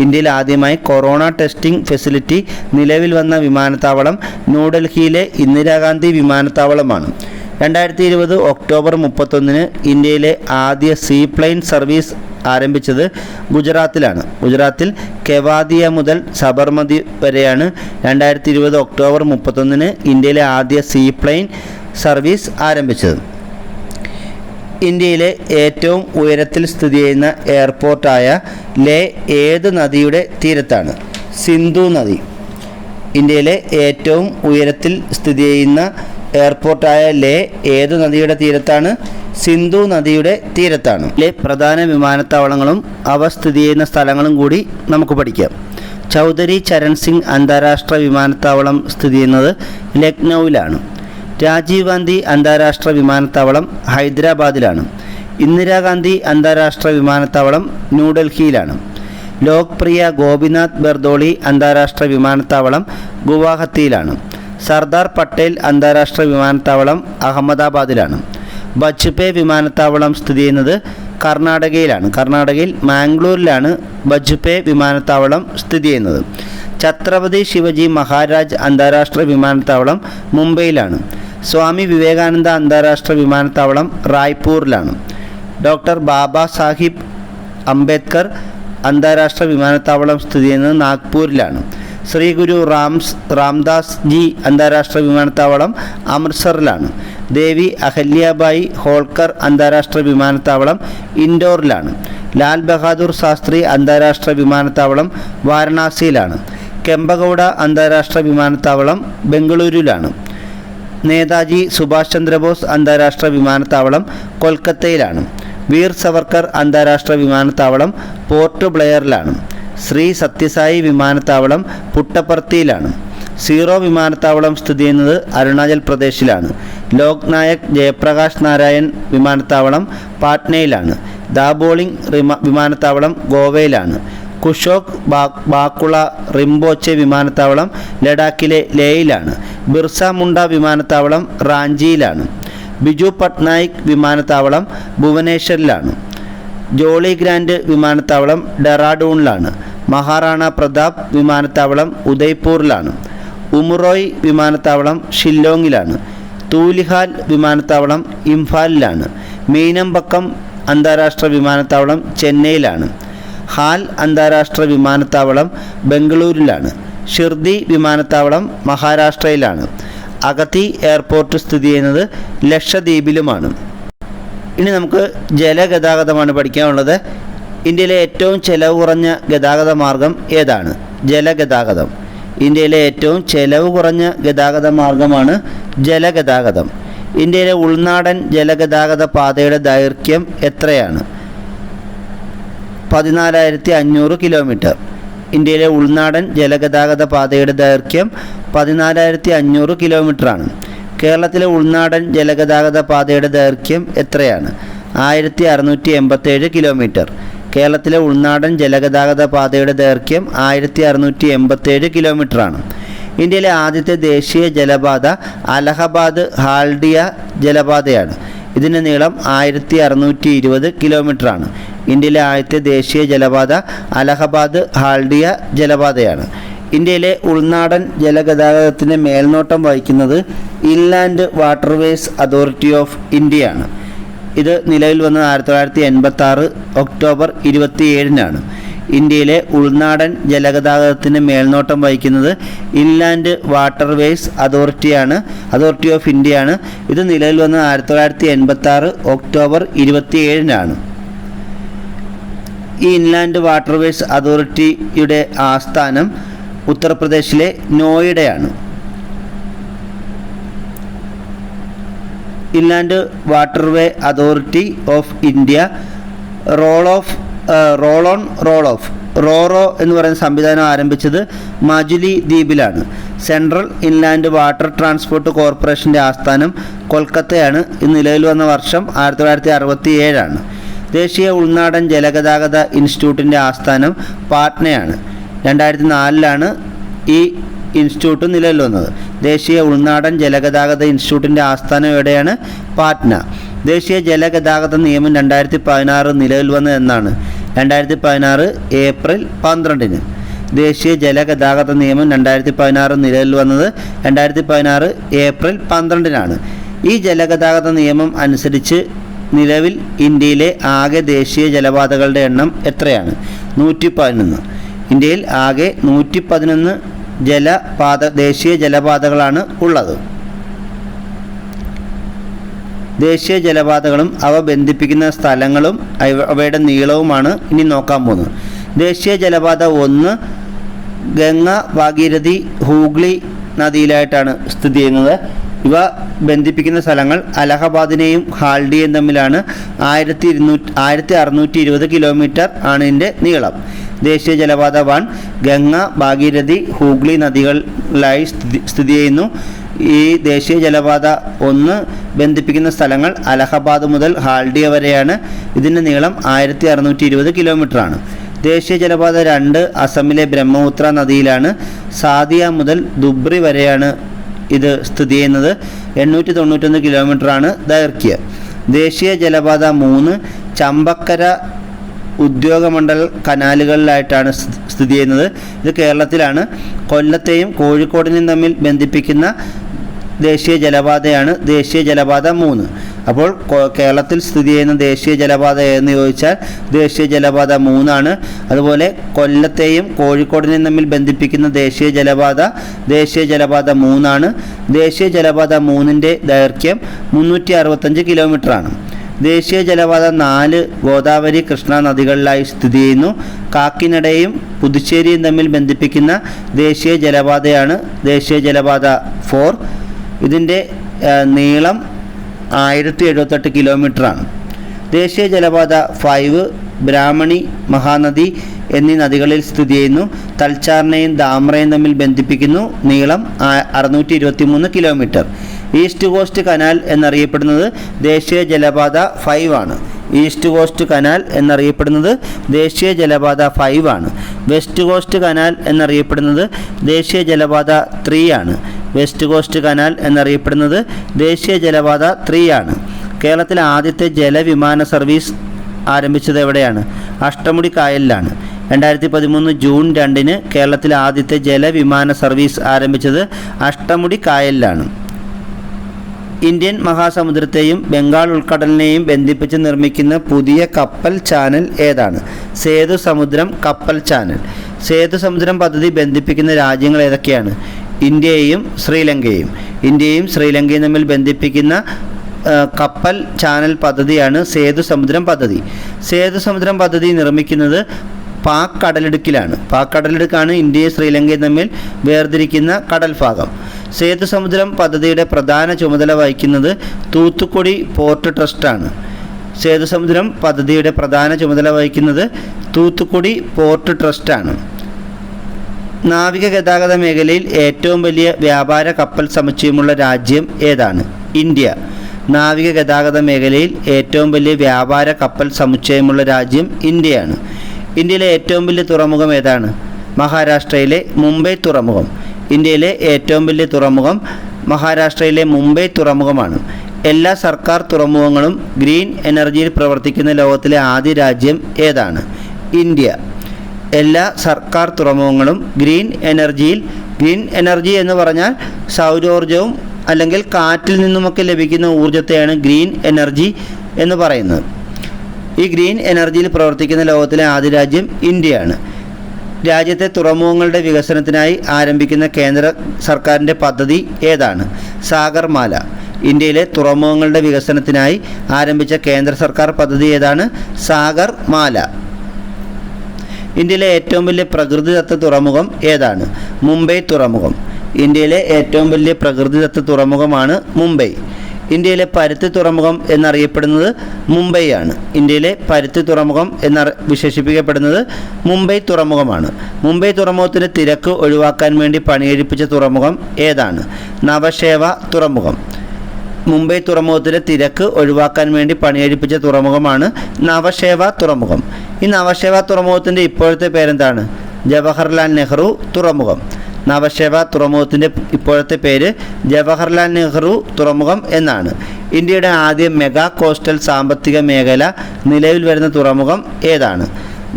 ഇന്ത്യയിൽ ആദ്യമായി കൊറോണ ടെസ്റ്റിംഗ് ഫെസിലിറ്റി നിലവിൽ വന്ന വിമാനത്താവളം ന്യൂഡൽഹിയിലെ ഇന്ദിരാഗാന്ധി വിമാനത്താവളമാണ്. 2020 ഒക്ടോബർ 31 ഇന്ത്യയിലെ ആദ്യ സീപ്ലെയിൻ സർവീസ് ആരംഭിച്ചത് ഗുജറാത്തിലാണ്. ഗുജറാത്തിൽ കെവാദിയ മുതൽ സബർമതി വരെയാണ് 2020 ഒക്ടോബർ 31 ഇന്ത്യയിലെ ആദ്യ സീപ്ലെയിൻ സർവീസ് ആരംഭിച്ചത്. ഇന്ത്യയിലെ ഏറ്റവും ഉയരത്തിൽ സ്ഥിതി ചെയ്യുന്ന എയർപോർട്ടായ ലേ ഏത് നദിയുടെ തീരത്താണ്? സിന്ധു നദി. ഇന്ത്യയിലെ ഏറ്റവും ഉയരത്തിൽ സ്ഥിതി ചെയ്യുന്ന എയർപോർട്ടായ ലേ ഏത് നദിയുടെ തീരത്താണ്? സിന്ധു നദിയുടെ തീരത്താണ്. പ്രധാന വിമാനത്താവളങ്ങളും അവ സ്ഥിതി ചെയ്യുന്ന സ്ഥലങ്ങളും കൂടി നമുക്ക് പഠിക്കാം. ചൗധരി ചരൺ സിംഗ് അന്താരാഷ്ട്ര വിമാനത്താവളം സ്ഥിതി ചെയ്യുന്നത് ലക്നൌവിലാണ്. രാജീവ് ഗാന്ധി അന്താരാഷ്ട്ര വിമാനത്താവളം ഹൈദരാബാദിലാണ്. ഇന്ദിരാഗാന്ധി അന്താരാഷ്ട്ര വിമാനത്താവളം ന്യൂഡൽഹിയിലാണ്. ലോക്പ്രിയ ഗോപിനാഥ് ബർദോളി അന്താരാഷ്ട്ര വിമാനത്താവളം ഗുവാഹത്തിയിലാണ്. സർദാർ പട്ടേൽ അന്താരാഷ്ട്ര വിമാനത്താവളം അഹമ്മദാബാദിലാണ്. ബജ്പേയ് വിമാനത്താവളം സ്ഥിതി ചെയ്യുന്നത് കർണാടകയിലാണ്. കർണാടകയിൽ മാംഗ്ലൂരിലാണ് ബജ്പേയ് വിമാനത്താവളം സ്ഥിതി ചെയ്യുന്നത്. ഛത്രപതി ശിവജി മഹാരാജ് അന്താരാഷ്ട്ര വിമാനത്താവളം മുംബൈയിലാണ്. സ്വാമി വിവേകാനന്ദ അന്താരാഷ്ട്ര വിമാനത്താവളം റായ്പൂരിലാണ്. ഡോക്ടർ ബാബാ സാഹിബ് അംബേദ്കർ അന്താരാഷ്ട്ര വിമാനത്താവളം സ്ഥിതി ചെയ്യുന്നത് നാഗ്പൂരിലാണ്. ശ്രീ ഗുരു രാംദാസ് ജി അന്താരാഷ്ട്ര വിമാനത്താവളം അമൃത്സറിലാണ്. ദേവി അഹല്യാബായി ഹോൾക്കർ അന്താരാഷ്ട്ര വിമാനത്താവളം ഇൻഡോറിലാണ്. ലാൽ ബഹാദൂർ ശാസ്ത്രി അന്താരാഷ്ട്ര വിമാനത്താവളം വാരണാസിയിലാണ്. കെമ്പഗൌഡ അന്താരാഷ്ട്ര വിമാനത്താവളം ബംഗളൂരുവിലാണ്. നേതാജി സുഭാഷ് ചന്ദ്രബോസ് അന്താരാഷ്ട്ര വിമാനത്താവളം കൊൽക്കത്തയിലാണ്. വീർ സവർക്കർ അന്താരാഷ്ട്ര വിമാനത്താവളം പോർട്ട് ബ്ലെയറിലാണ്. ശ്രീ സത്യസായി വിമാനത്താവളം പുട്ടപർത്തിയിലാണ്. സീറോ വിമാനത്താവളം സ്ഥിതി ചെയ്യുന്നത് അരുണാചൽ പ്രദേശിലാണ്. ലോക് നായക് ജയപ്രകാശ് നാരായൺ വിമാനത്താവളം പാട്നയിലാണ്. ദാബോളിംഗ് വിമാനത്താവളം ഗോവയിലാണ്. കുഷോക്ക് ബാക്കുള റിംപോച്ചെ വിമാനത്താവളം ലഡാക്കിലെ ലേയിലാണ്. ബിർസ മുണ്ട വിമാനത്താവളം റാഞ്ചിയിലാണ്. ബിജു പട്നായിക് വിമാനത്താവളം ഭുവനേശ്വറിലാണ്. ജോളി ഗ്രാൻഡ് വിമാനത്താവളം ഡെറാഡൂണിലാണ്. മഹാറാണ പ്രതാപ് വിമാനത്താവളം ഉദയ്പൂരിലാണ്. ഉമുറോയ് വിമാനത്താവളം ഷില്ലോങ്ങിലാണ്. തൂലിഹാൽ വിമാനത്താവളം ഇംഫാലിലാണ്. മീനമ്പക്കം അന്താരാഷ്ട്ര വിമാനത്താവളം ചെന്നൈയിലാണ്. ഹാൽ അന്താരാഷ്ട്ര വിമാനത്താവളം ബംഗളൂരിലാണ്. ഷിർദി വിമാനത്താവളം മഹാരാഷ്ട്രയിലാണ്. അഗത്തി എയർപോർട്ട് സ്ഥിതി ചെയ്യുന്നത് ലക്ഷദ്വീപിലുമാണ്. ഇനി നമുക്ക് ജലഗതാഗതമാണ് പഠിക്കാനുള്ളത്. ഇന്ത്യയിലെ ഏറ്റവും ചെലവ് കുറഞ്ഞ ഗതാഗത മാർഗം ഏതാണ്? ജലഗതാഗതം. ഇന്ത്യയിലെ ഏറ്റവും ചെലവ് കുറഞ്ഞ ഗതാഗത മാർഗമാണ് ജലഗതാഗതം. ഇന്ത്യയിലെ ഉൾനാടൻ ജലഗതാഗത പാതയുടെ ദൈർഘ്യം എത്രയാണ്? 14,500 കിലോമീറ്റർ. ഇന്ത്യയിലെ ഉൾനാടൻ ജലഗതാഗത പാതയുടെ ദൈർഘ്യം 14,500 കിലോമീറ്ററാണ്. കേരളത്തിലെ ഉൾനാടൻ ജലഗതാഗത പാതയുടെ ദൈർഘ്യം എത്രയാണ്? 1,687 കിലോമീറ്റർ. കേരളത്തിലെ ഉൾനാടൻ ജലഗതാഗത പാതയുടെ ദൈർഘ്യം 1,687 കിലോമീറ്ററാണ്. ഇന്ത്യയിലെ ആദ്യത്തെ ദേശീയ ജലപാത അലഹബാദ് ഹാൽഡിയ ജലപാതയാണ്. ഇതിൻ്റെ നീളം 1,620 കിലോമീറ്ററാണ്. ഇന്ത്യയിലെ ആദ്യത്തെ ദേശീയ ജലപാത അലഹബാദ് ഹാൽഡിയ ജലപാതയാണ്. ഇന്ത്യയിലെ ഉൾനാടൻ ജലഗതാഗതത്തിന് മേൽനോട്ടം വഹിക്കുന്നത് ഇൻലാൻഡ് വാട്ടർവേസ് അതോറിറ്റി ഓഫ് ഇന്ത്യയാണ്. ഇത് നിലവിൽ വന്നത് 1986 ഒക്ടോബർ 27-നാണ്. ഇന്ത്യയിലെ ഉൾനാടൻ ജലഗതാഗതത്തിന് മേൽനോട്ടം വഹിക്കുന്നത് ഇൻലാൻഡ് വാട്ടർവേസ് അതോറിറ്റി ഓഫ് ഇന്ത്യയാണ്. ഇത് നിലവിൽ വന്നത് 1986 ഒക്ടോബർ 27-നാണ്. ഈ ഇൻലാൻഡ് വാട്ടർവേസ് അതോറിറ്റിയുടെ ആസ്ഥാനം ഉത്തർപ്രദേശിലെ നോയിഡയാണ്. Inland Waterway Authority of India RoRo എന്ന് പറയുന്ന സംവിധാനം ആരംഭിച്ചത് മജുലി ദ്വീപിലാണ്. സെൻട്രൽ ഇൻലാൻഡ് വാട്ടർ ട്രാൻസ്പോർട്ട് കോർപ്പറേഷൻ്റെ ആസ്ഥാനം കൊൽക്കത്തയാണ്. ഇത് നിലവിൽ വന്ന വർഷം 1967-ആണ്. ദേശീയ ഉൾനാടൻ ജലഗതാഗത ഇൻസ്റ്റിറ്റ്യൂട്ടിൻ്റെ ആസ്ഥാനം പാട്നയാണ്. 2004-ലാണ് ഈ ഇൻസ്റ്റിറ്റ്യൂട്ട് നിലവിൽ വന്നത്. ദേശീയ ഉൾനാടൻ ജലഗതാഗത ഇൻസ്റ്റിറ്റ്യൂട്ടിൻ്റെ ആസ്ഥാനം എവിടെയാണ്? പാട്ന. ദേശീയ ജലഗതാഗത നിയമം 2016 നിലവിൽ വന്നത് എന്നാണ്? 2016 ഏപ്രിൽ 12-ന്. ദേശീയ ജലഗതാഗത നിയമം 2016 നിലവിൽ വന്നത് 2016 ഏപ്രിൽ 12-നാണ്. ഈ ജലഗതാഗത നിയമം അനുസരിച്ച് നിലവിൽ ഇന്ത്യയിലെ ആകെ ദേശീയ ജലപാതകളുടെ എണ്ണം എത്രയാണ്? 111. ഇന്ത്യയിൽ ആകെ 111 ദേശീയ ജലപാതകളാണ് ഉള്ളത്. ദേശീയ ജലപാതകളും അവ ബന്ധിപ്പിക്കുന്ന സ്ഥലങ്ങളും അവയുടെ നീളവുമാണ് ഇനി നോക്കാൻ പോകുന്നത്. ദേശീയ ജലപാത 1 ഗംഗ ഭാഗീരഥി ഹൂഗ്ലി നദിയിലായിട്ടാണ് സ്ഥിതി ചെയ്യുന്നത്. ഇവ ബന്ധിപ്പിക്കുന്ന സ്ഥലങ്ങൾ അലഹബാദിനെയും ഹാൽഡിയയും തമ്മിലാണ്. 1,620 കിലോമീറ്റർ ആണ് ഇതിൻ്റെ നീളം. ദേശീയ ജലപാത 1 ഗംഗ ഭാഗീരഥി ഹൂഗ്ലി നദികളിലായി സ്ഥിതി ചെയ്യുന്നു. ഈ ദേശീയ ജലപാത 1 ബന്ധിപ്പിക്കുന്ന സ്ഥലങ്ങൾ അലഹബാദ് മുതൽ ഹാൽഡിയ വരെയാണ്. ഇതിൻ്റെ നീളം 1,620 കിലോമീറ്ററാണ്. ദേശീയ ജലപാത 2 അസമിലെ ബ്രഹ്മപുത്ര നദിയിലാണ്. സാദിയ മുതൽ ദുബ്രി വരെയാണ് ഇത് സ്ഥിതി ചെയ്യുന്നത്. 891 കിലോമീറ്ററാണ് ദൈർഘ്യം. ദേശീയ ജലപാത 3 ചമ്പക്കര ഉദ്യോഗമണ്ഡൽ കനാലുകളിലായിട്ടാണ് സ്ഥിതി ചെയ്യുന്നത്. ഇത് കേരളത്തിലാണ്. കൊല്ലത്തെയും കോഴിക്കോടിനെയും തമ്മിൽ ബന്ധിപ്പിക്കുന്ന ദേശീയ ജലപാതയാണ് ദേശീയ ജലപാത 3. അപ്പോൾ കേരളത്തിൽ സ്ഥിതി ചെയ്യുന്ന ദേശീയ ജലപാത എന്ന് ചോദിച്ചാൽ ദേശീയ ജലപാത 3 ആണ്. അതുപോലെ കൊല്ലത്തെയും കോഴിക്കോടിനെയും തമ്മിൽ ബന്ധിപ്പിക്കുന്ന ദേശീയ ജലപാത 3 ആണ്. ദേശീയ ജലപാത 3ൻ്റെ ദൈർഘ്യം 365 കിലോമീറ്ററാണ്. ദേശീയ ജലപാത 4 ഗോദാവരി കൃഷ്ണ നദികളിലായി സ്ഥിതി ചെയ്യുന്നു. കാക്കിനഡയും പുതുച്ചേരിയും തമ്മിൽ ബന്ധിപ്പിക്കുന്ന ദേശീയ ജലപാതയാണ് ദേശീയ ജലപാത 4. ഇതിൻ്റെ നീളം 1078 കിലോമീറ്ററാണ്. ദേശീയ ജലപാത 5 ബ്രാഹ്മണി, മഹാനദി എന്നീ നദികളിൽ സ്ഥിതി ചെയ്യുന്നു. തൽച്ചാറിനെയും ധാമ്രയും തമ്മിൽ ബന്ധിപ്പിക്കുന്നു. നീളം 623 കിലോമീറ്റർ. ഈസ്റ്റ് കോസ്റ്റ് കനാൽ എന്നറിയപ്പെടുന്നത് ദേശീയ ജലപാത 5 ആണ്. ഈസ്റ്റ് കോസ്റ്റ് കനാൽ എന്നറിയപ്പെടുന്നത് ദേശീയ ജലപാത 5 ആണ്. വെസ്റ്റ് കോസ്റ്റ് കനാൽ എന്നറിയപ്പെടുന്നത് ദേശീയ ജലപാത 3 ആണ്. വെസ്റ്റ് കോസ്റ്റ് കനാൽ എന്നറിയപ്പെടുന്നത് ദേശീയ ജലപാത 3 ആണ്. കേരളത്തിലെ ആദ്യത്തെ ജലവിമാന സർവീസ് ആരംഭിച്ചത് എവിടെയാണ്? അഷ്ടമുടി കായലിലാണ്. 2013 ജൂൺ 2 കേരളത്തിലെ ആദ്യത്തെ ജലവിമാന സർവീസ് ആരംഭിച്ചത് അഷ്ടമുടി കായലിലാണ്. ഇന്ത്യൻ മഹാസമുദ്രത്തെയും ബംഗാൾ ഉൾക്കടലിനെയും ബന്ധിപ്പിച്ച് നിർമ്മിക്കുന്ന പുതിയ കപ്പൽ ചാനൽ ഏതാണ്? സേതുസമുദ്രം കപ്പൽ ചാനൽ. സേതുസമുദ്രം പദ്ധതി ബന്ധിപ്പിക്കുന്ന രാജ്യങ്ങൾ ഏതൊക്കെയാണ്? ഇന്ത്യയും ശ്രീലങ്കയും. ഇന്ത്യയും ശ്രീലങ്കയും തമ്മിൽ ബന്ധിപ്പിക്കുന്ന കപ്പൽ ചാനൽ പദ്ധതിയാണ് സേതുസമുദ്രം പദ്ധതി. സേതുസമുദ്രം പദ്ധതി നിർമ്മിക്കുന്നത് പാക് കടലിടുക്കിലാണ്. പാക് കടലിടുക്കാണ് ഇന്ത്യയും ശ്രീലങ്കയും തമ്മിൽ വേർതിരിക്കുന്ന കടൽ ഭാഗം. സേതുസമുദ്രം പദ്ധതിയുടെ പ്രധാന ചുമതല വഹിക്കുന്നത് തൂത്തുക്കുടി പോർട്ട് ട്രസ്റ്റാണ്. സേതുസമുദ്രം പദ്ധതിയുടെ പ്രധാന ചുമതല വഹിക്കുന്നത് തൂത്തുക്കുടി പോർട്ട് ട്രസ്റ്റാണ്. നാവിക ഗതാഗത മേഖലയിൽ ഏറ്റവും വലിയ വ്യാപാര കപ്പൽ സമുച്ചയമുള്ള രാജ്യം ഏതാണ്? ഇന്ത്യ. നാവിക ഗതാഗത മേഖലയിൽ ഏറ്റവും വലിയ വ്യാപാര കപ്പൽ സമുച്ചയമുള്ള രാജ്യം ഇന്ത്യയാണ്. ഇന്ത്യയിലെ ഏറ്റവും വലിയ തുറമുഖം ഏതാണ്? മഹാരാഷ്ട്രയിലെ മുംബൈ തുറമുഖം. ഇന്ത്യയിലെ ഏറ്റവും വലിയ തുറമുഖം മഹാരാഷ്ട്രയിലെ മുംബൈ തുറമുഖമാണ്. എല്ലാ സർക്കാർ തുറമുഖങ്ങളും ഗ്രീൻ എനർജിയിൽ പ്രവർത്തിക്കുന്ന ലോകത്തിലെ ആദ്യ രാജ്യം ഏതാണ്? ഇന്ത്യ. എല്ലാ സർക്കാർ തുറമുഖങ്ങളും ഗ്രീൻ എനർജി എന്ന് പറഞ്ഞാൽ സൗരോർജവും അല്ലെങ്കിൽ കാറ്റിൽ നിന്നുമൊക്കെ ലഭിക്കുന്ന ഊർജ്ജത്തെയാണ് ഗ്രീൻ എനർജി എന്ന് പറയുന്നത്. ഈ ഗ്രീൻ എനർജിയിൽ പ്രവർത്തിക്കുന്ന ലോകത്തിലെ ആദ്യ രാജ്യം ഇന്ത്യയാണ്. രാജ്യത്തെ തുറമുഖങ്ങളുടെ വികസനത്തിനായി ആരംഭിക്കുന്ന കേന്ദ്ര സർക്കാരിൻ്റെ പദ്ധതി ഏതാണ്? സാഗർമാല. ഇന്ത്യയിലെ തുറമുഖങ്ങളുടെ വികസനത്തിനായി ആരംഭിച്ച കേന്ദ്ര സർക്കാർ പദ്ധതി ഏതാണ്? സാഗർമാല. ഇന്ത്യയിലെ ഏറ്റവും വലിയ പ്രകൃതിദത്ത തുറമുഖം ഏതാണ്? മുംബൈ തുറമുഖം. ഇന്ത്യയിലെ ഏറ്റവും വലിയ പ്രകൃതിദത്ത തുറമുഖമാണ് മുംബൈ. ഇന്ത്യയിലെ പരുത്തി തുറമുഖം എന്നറിയപ്പെടുന്നത് മുംബൈയാണ്. ഇന്ത്യയിലെ പരുത്തി തുറമുഖം വിശേഷിപ്പിക്കപ്പെടുന്നത് മുംബൈ തുറമുഖമാണ്. മുംബൈ തുറമുഖത്തിൻ്റെ തിരക്ക് ഒഴിവാക്കാൻ വേണ്ടി പണിയെഴുപ്പിച്ച തുറമുഖം ഏതാണ്? നവശേവ തുറമുഖം. മുംബൈ തുറമുഖത്തിലെ തിരക്ക് ഒഴിവാക്കാൻ വേണ്ടി പണിയെഴുപ്പിച്ച തുറമുഖമാണ് നവശേവ തുറമുഖം. ഈ നവശേവ തുറമുഖത്തിൻ്റെ ഇപ്പോഴത്തെ പേരെന്താണ്? ജവഹർലാൽ നെഹ്റു തുറമുഖം. നവശേവ തുറമുഖത്തിൻ്റെ ഇപ്പോഴത്തെ പേര് ജവഹർലാൽ നെഹ്റു തുറമുഖം എന്നാണ്. ഇന്ത്യയുടെ ആദ്യ മെഗാ കോസ്റ്റൽ സാമ്പത്തിക മേഖല നിലവിൽ വരുന്ന തുറമുഖം ഏതാണ്?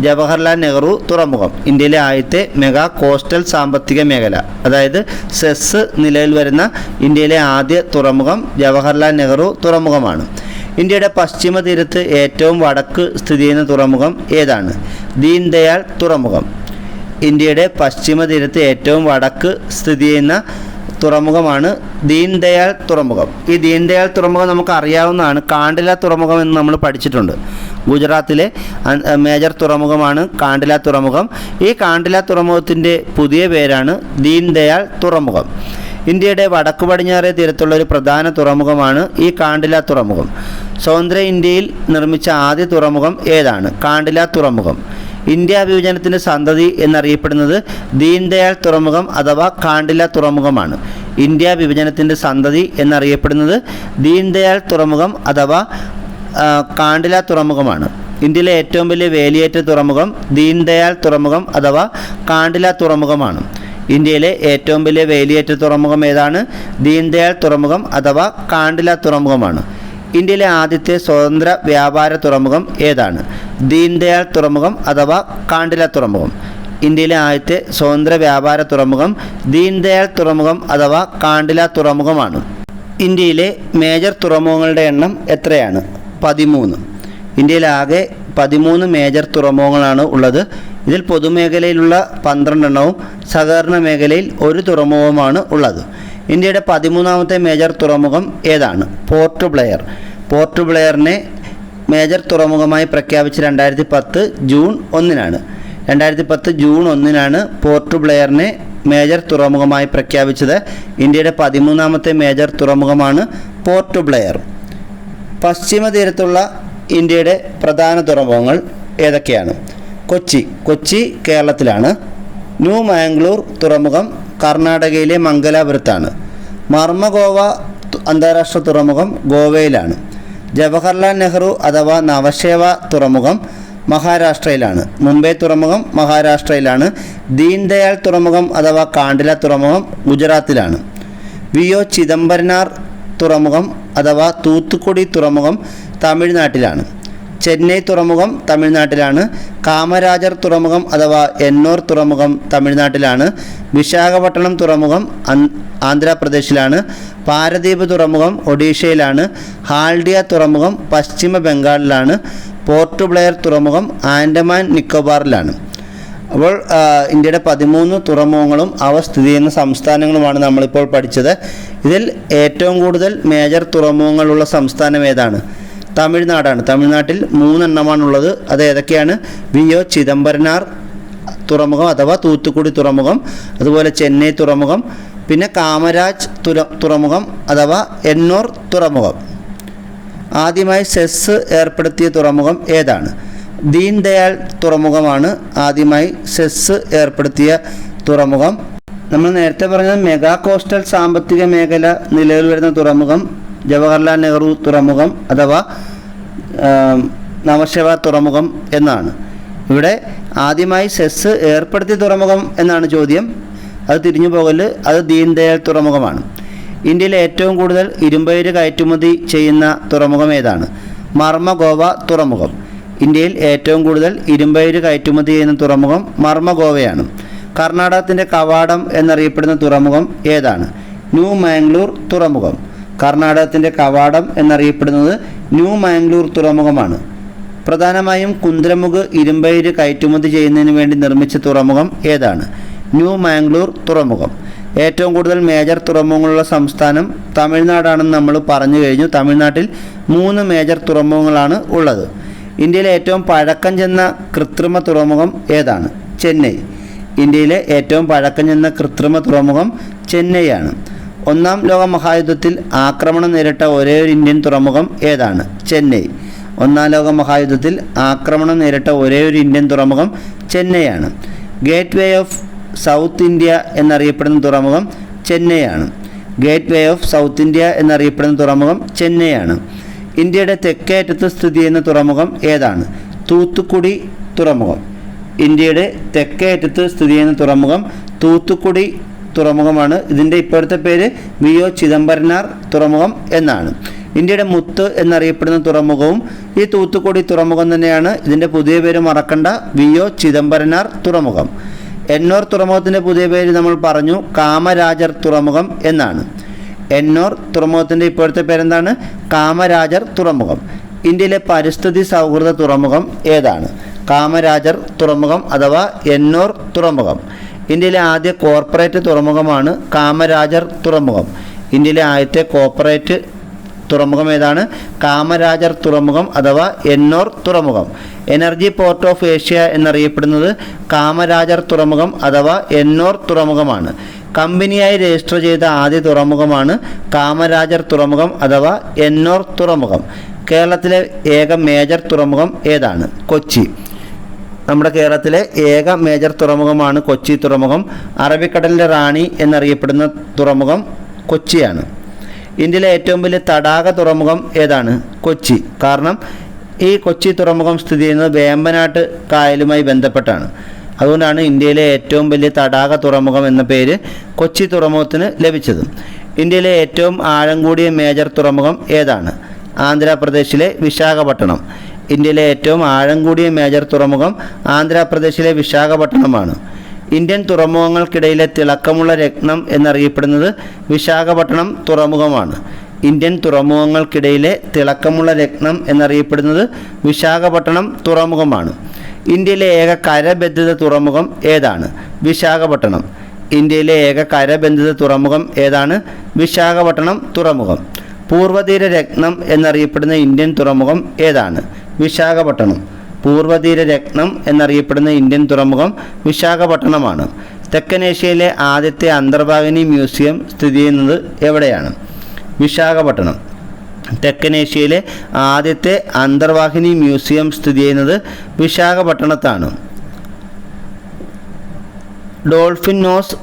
ജവഹർലാൽ നെഹ്റു തുറമുഖം. ഇന്ത്യയിലെ ആദ്യത്തെ മെഗാ കോസ്റ്റൽ സാമ്പത്തിക മേഖല, അതായത് സെസ് നിലവിൽ വരുന്ന ഇന്ത്യയിലെ ആദ്യ തുറമുഖം ജവഹർലാൽ നെഹ്റു തുറമുഖമാണ്. ഇന്ത്യയുടെ പശ്ചിമ തീരത്ത് ഏറ്റവും വടക്ക് സ്ഥിതി ചെയ്യുന്ന തുറമുഖം ഏതാണ്? ദീൻ ദയാൽ തുറമുഖം. ഇന്ത്യയുടെ പശ്ചിമ തീരത്ത് ഏറ്റവും വടക്ക് സ്ഥിതി ചെയ്യുന്ന തുറമുഖമാണ് ദീൻ ദയാൽ തുറമുഖം. ഈ ദീൻ ദയാൽ തുറമുഖം നമുക്ക് അറിയാവുന്നതാണ്. കാണ്ടില തുറമുഖം എന്ന് നമ്മൾ പഠിച്ചിട്ടുണ്ട്. ഗുജറാത്തിലെ മേജർ തുറമുഖമാണ് കാണ്ടില തുറമുഖം. ഈ കാണ്ടില തുറമുഖത്തിൻ്റെ പുതിയ പേരാണ് ദീൻ ദയാൽ തുറമുഖം. ഇന്ത്യയുടെ വടക്കു പടിഞ്ഞാറേ തീരത്തുള്ള ഒരു പ്രധാന തുറമുഖമാണ് ഈ കാണ്ടില തുറമുഖം. സ്വതന്ത്ര ഇന്ത്യയിൽ നിർമ്മിച്ച ആദ്യ തുറമുഖം ഏതാണ്? കാണ്ടില തുറമുഖം. ഇന്ത്യ വിഭജനത്തിൻ്റെ സന്തതി എന്നറിയപ്പെടുന്നത് ദീൻ ദയാൽ തുറമുഖം അഥവാ കാണ്ടില തുറമുഖമാണ്. ഇന്ത്യ വിഭജനത്തിൻ്റെ സന്തതി എന്നറിയപ്പെടുന്നത് ദീൻ ദയാൽ തുറമുഖം അഥവാ കാണ്ടില തുറമുഖമാണ്. ഇന്ത്യയിലെ ഏറ്റവും വലിയ വേലിയേറ്റ തുറമുഖം ദീൻ ദയാൽ തുറമുഖം അഥവാ കാണ്ടില തുറമുഖമാണ്. ഇന്ത്യയിലെ ഏറ്റവും വലിയ വേലിയേറ്റ തുറമുഖം ഏതാണ്? ദീൻ ദയാൽ തുറമുഖം അഥവാ കാണ്ടില തുറമുഖമാണ്. ഇന്ത്യയിലെ ആദ്യത്തെ സ്വതന്ത്ര വ്യാപാര തുറമുഖം ഏതാണ്? ദീൻ ദയാൽ തുറമുഖം അഥവാ കാണ്ടില തുറമുഖം. ഇന്ത്യയിലെ ആദ്യത്തെ സ്വതന്ത്ര വ്യാപാര തുറമുഖം ദീൻദയാൽ തുറമുഖം അഥവാ കാണ്ടില തുറമുഖമാണ്. ഇന്ത്യയിലെ മേജർ തുറമുഖങ്ങളുടെ എണ്ണം എത്രയാണ്? 13. ഇന്ത്യയിലാകെ 13 മേജർ തുറമുഖങ്ങളാണ് ഉള്ളത്. ഇതിൽ പൊതുമേഖലയിലുള്ള 12 എണ്ണവും സഹകരണ മേഖലയിൽ 1 തുറമുഖവുമാണ് ഉള്ളത്. ഇന്ത്യയുടെ 13ാമത്തെ മേജർ തുറമുഖം ഏതാണ്? പോർട്ട് ബ്ലെയർ. പോർട്ട് ബ്ലെയറിനെ മേജർ തുറമുഖമായി പ്രഖ്യാപിച്ച് 2010 ജൂൺ 1-നാണ്. 2010 ജൂൺ 1-നാണ് പോർട്ട് ബ്ലെയറിനെ മേജർ തുറമുഖമായി പ്രഖ്യാപിച്ചത്. ഇന്ത്യയുടെ 13ാമത്തെ മേജർ തുറമുഖമാണ് പോർട്ട് ബ്ലെയർ. പശ്ചിമ തീരത്തുള്ള ഇന്ത്യയുടെ പ്രധാന തുറമുഖങ്ങൾ ഏതൊക്കെയാണ്? കൊച്ചി കേരളത്തിലാണ്. ന്യൂ മാംഗ്ലൂർ തുറമുഖം കർണാടകയിലെ മംഗലാപുരത്താണ്. മർമഗോവ അന്താരാഷ്ട്ര തുറമുഖം ഗോവയിലാണ്. ജവഹർലാൽ നെഹ്റു അഥവാ നവശേവ തുറമുഖം മഹാരാഷ്ട്രയിലാണ്. മുംബൈ തുറമുഖം മഹാരാഷ്ട്രയിലാണ്. ദീൻദയാൽ തുറമുഖം അഥവാ കാണ്ടില തുറമുഖം ഗുജറാത്തിലാണ്. വി.ഒ. ചിദംബരനാർ തുറമുഖം അഥവാ തൂത്തുക്കുടി തുറമുഖം തമിഴ്നാട്ടിലാണ്. ചെന്നൈ തുറമുഖം തമിഴ്നാട്ടിലാണ്. കാമരാജർ തുറമുഖം അഥവാ എണ്ണൂർ തുറമുഖം തമിഴ്നാട്ടിലാണ്. വിശാഖപട്ടണം തുറമുഖം ആന്ധ്രാപ്രദേശിലാണ്. പാരദീപ് തുറമുഖം ഒഡീഷയിലാണ്. ഹാൽഡിയ തുറമുഖം പശ്ചിമ ബംഗാളിലാണ്. പോർട്ട് ബ്ലെയർ തുറമുഖം ആൻഡമാൻ നിക്കോബാറിലാണ്. അപ്പോൾ ഇന്ത്യയുടെ 13 തുറമുഖങ്ങളും അവ സ്ഥിതി ചെയ്യുന്ന സംസ്ഥാനങ്ങളുമാണ് നമ്മളിപ്പോൾ പഠിച്ചത്. ഇതിൽ ഏറ്റവും കൂടുതൽ മേജർ തുറമുഖങ്ങളുള്ള സംസ്ഥാനം ഏതാണ്? തമിഴ്നാടാണ്. തമിഴ്നാട്ടിൽ 3 എണ്ണമാണുള്ളത്. അത് ഏതൊക്കെയാണ്? വി.ഒ. ചിദംബരനാർ തുറമുഖം അഥവാ തൂത്തുക്കുടി തുറമുഖം, അതുപോലെ ചെന്നൈ തുറമുഖം, പിന്നെ കാമരാജ് തുറമുഖം അഥവാ എണ്ണൂർ തുറമുഖം. ആദ്യമായി സെസ് ഏർപ്പെടുത്തിയ തുറമുഖം ഏതാണ്? ദീൻദയാൽ തുറമുഖമാണ് ആദ്യമായി സെസ് ഏർപ്പെടുത്തിയ തുറമുഖം. നമ്മൾ നേരത്തെ പറഞ്ഞത് മെഗാ കോസ്റ്റൽ സാമ്പത്തിക മേഖല നിലവിൽ വരുന്ന തുറമുഖം ജവഹർലാൽ നെഹ്റു തുറമുഖം അഥവാ നവശേവ തുറമുഖം എന്നാണ്. ഇവിടെ ആദ്യമായി സെസ് ഏർപ്പെടുത്തിയ തുറമുഖം എന്നാണ് ചോദ്യം. അത് തിരിഞ്ഞു പോകല്. അത് ദീൻദയാൽ തുറമുഖമാണ്. ഇന്ത്യയിൽ ഏറ്റവും കൂടുതൽ ഇരുമ്പയിര് കയറ്റുമതി ചെയ്യുന്ന തുറമുഖം ഏതാണ്? മർമഗോവ തുറമുഖം. ഇന്ത്യയിൽ ഏറ്റവും കൂടുതൽ ഇരുമ്പയിര് കയറ്റുമതി ചെയ്യുന്ന തുറമുഖം മർമഗോവയാണ്. കർണാടകത്തിൻ്റെ കവാടം എന്നറിയപ്പെടുന്ന തുറമുഖം ഏതാണ്? ന്യൂ മാംഗ്ലൂർ തുറമുഖം. കർണാടകത്തിൻ്റെ കവാടം എന്നറിയപ്പെടുന്നത് ന്യൂ മാംഗ്ലൂർ തുറമുഖമാണ്. പ്രധാനമായും കുന്ദ്രമുഖ് ഇരുമ്പയിര് കയറ്റുമതി ചെയ്യുന്നതിന് വേണ്ടി നിർമ്മിച്ച തുറമുഖം ഏതാണ്? ന്യൂ മാംഗ്ലൂർ തുറമുഖം. ഏറ്റവും കൂടുതൽ മേജർ തുറമുഖങ്ങളുള്ള സംസ്ഥാനം തമിഴ്നാടാണെന്ന് നമ്മൾ പറഞ്ഞു കഴിഞ്ഞു. തമിഴ്നാട്ടിൽ 3 മേജർ തുറമുഖങ്ങളാണ് ഉള്ളത്. ഇന്ത്യയിലെ ഏറ്റവും പഴക്കം ചെന്ന കൃത്രിമ തുറമുഖം ഏതാണ്? ചെന്നൈ. ഇന്ത്യയിലെ ഏറ്റവും പഴക്കം ചെന്ന കൃത്രിമ തുറമുഖം ചെന്നൈയാണ്. 1-ാം ലോക മഹായുദ്ധത്തിൽ ആക്രമണം നേരിട്ട ഒരേയൊരു ഇന്ത്യൻ തുറമുഖം ഏതാണ്? ചെന്നൈ. 1-ാം ലോക മഹായുദ്ധത്തിൽ ആക്രമണം നേരിട്ട ഒരേയൊരു ഇന്ത്യൻ തുറമുഖം ചെന്നൈയാണ്. Gateway of South India എന്നറിയപ്പെടുന്ന തുറമുഖം ചെന്നൈയാണ്. Gateway of South India എന്നറിയപ്പെടുന്ന തുറമുഖം ചെന്നൈയാണ്. ഇന്ത്യയുടെ തെക്കേ അറ്റത്ത് സ്ഥിതി ചെയ്യുന്ന തുറമുഖം ഏതാണ്? തൂത്തുക്കുടി തുറമുഖം. ഇന്ത്യയുടെ തെക്കേ അറ്റത്ത് സ്ഥിതി ചെയ്യുന്ന തുറമുഖം തൂത്തുക്കുടി തുറമുഖമാണ്. ഇതിൻ്റെ ഇപ്പോഴത്തെ പേര് വി.ഒ. ചിദംബരനാർ തുറമുഖം എന്നാണ്. ഇന്ത്യയുടെ മുത്ത് എന്നറിയപ്പെടുന്ന തുറമുഖവും ഈ തൂത്തുക്കുടി തുറമുഖം തന്നെയാണ്. ഇതിൻ്റെ പുതിയ പേര് മറക്കണ്ട, വി.ഒ. ചിദംബരനാർ തുറമുഖം. എണ്ണൂർ തുറമുഖത്തിൻ്റെ പുതിയ പേര് നമ്മൾ പറഞ്ഞു, കാമരാജർ തുറമുഖം എന്നാണ്. എണ്ണൂർ തുറമുഖത്തിൻ്റെ ഇപ്പോഴത്തെ പേരെന്താണ്? കാമരാജർ തുറമുഖം. ഇന്ത്യയിലെ പരിസ്ഥിതി സൗഹൃദ തുറമുഖം ഏതാണ്? കാമരാജർ തുറമുഖം അഥവാ എണ്ണൂർ തുറമുഖം. ഇന്ത്യയിലെ ആദ്യ കോർപ്പറേറ്റ് തുറമുഖമാണ് കാമരാജർ തുറമുഖം. ഇന്ത്യയിലെ ആദ്യത്തെ കോർപ്പറേറ്റ് തുറമുഖം ഏതാണ്? കാമരാജർ തുറമുഖം അഥവാ എണ്ണൂർ തുറമുഖം. എനർജി പോർട്ട് ഓഫ് ഏഷ്യ എന്നറിയപ്പെടുന്നത് കാമരാജർ തുറമുഖം അഥവാ എണ്ണൂർ തുറമുഖമാണ്. കമ്പനിയായി രജിസ്റ്റർ ചെയ്ത ആദ്യ തുറമുഖമാണ് കാമരാജർ തുറമുഖം അഥവാ എണ്ണൂർ തുറമുഖം. കേരളത്തിലെ ഏക മേജർ തുറമുഖം ഏതാണ്? കൊച്ചി. നമ്മുടെ കേരളത്തിലെ ഏക മേജർ തുറമുഖമാണ് കൊച്ചി തുറമുഖം. അറബിക്കടലിൻ്റെ റാണി എന്നറിയപ്പെടുന്ന തുറമുഖം കൊച്ചിയാണ്. ഇന്ത്യയിലെ ഏറ്റവും വലിയ തടാക തുറമുഖം ഏതാണ്? കൊച്ചി. കാരണം ഈ കൊച്ചി തുറമുഖം സ്ഥിതി ചെയ്യുന്നത് വേമ്പനാട്ട് കായലുമായി ബന്ധപ്പെട്ടാണ്. അതുകൊണ്ടാണ് ഇന്ത്യയിലെ ഏറ്റവും വലിയ തടാക തുറമുഖം എന്ന പേര് കൊച്ചി തുറമുഖത്തിന് ലഭിച്ചത്. ഇന്ത്യയിലെ ഏറ്റവും ആഴം കൂടിയ മേജർ തുറമുഖം ഏതാണ്? ആന്ധ്രാപ്രദേശിലെ വിശാഖപട്ടണം. ഇന്ത്യയിലെ ഏറ്റവും ആഴം കൂടിയ മേജർ തുറമുഖം ആന്ധ്രാപ്രദേശിലെ വിശാഖപട്ടണമാണ്. ഇന്ത്യൻ തുറമുഖങ്ങൾക്കിടയിലെ തിളക്കമുള്ള രത്നം എന്നറിയപ്പെടുന്നത് വിശാഖപട്ടണം തുറമുഖമാണ്. ഇന്ത്യൻ തുറമുഖങ്ങൾക്കിടയിലെ തിളക്കമുള്ള രത്നം എന്നറിയപ്പെടുന്നത് വിശാഖപട്ടണം തുറമുഖമാണ്. ഇന്ത്യയിലെ ഏക കരബന്ധിത തുറമുഖം ഏതാണ്? വിശാഖപട്ടണം. ഇന്ത്യയിലെ ഏക കരബന്ധിത തുറമുഖം ഏതാണ്? വിശാഖപട്ടണം തുറമുഖം. പൂർവതീര രത്നം എന്നറിയപ്പെടുന്ന ഇന്ത്യൻ തുറമുഖം ഏതാണ്? വിശാഖപട്ടണം. പൂർവതീര രത്നം എന്നറിയപ്പെടുന്ന ഇന്ത്യൻ തുറമുഖം വിശാഖപട്ടണമാണ്. തെക്കനേഷ്യയിലെ ആദ്യത്തെ അന്തർവാഹിനി മ്യൂസിയം സ്ഥിതി ചെയ്യുന്നത് എവിടെയാണ്? വിശാഖപട്ടണം. തെക്കനേഷ്യയിലെ ആദ്യത്തെ അന്തർവാഹിനി മ്യൂസിയം സ്ഥിതി ചെയ്യുന്നത് വിശാഖപട്ടണത്താണ്. ഡോൾഫിൻ നോസ്,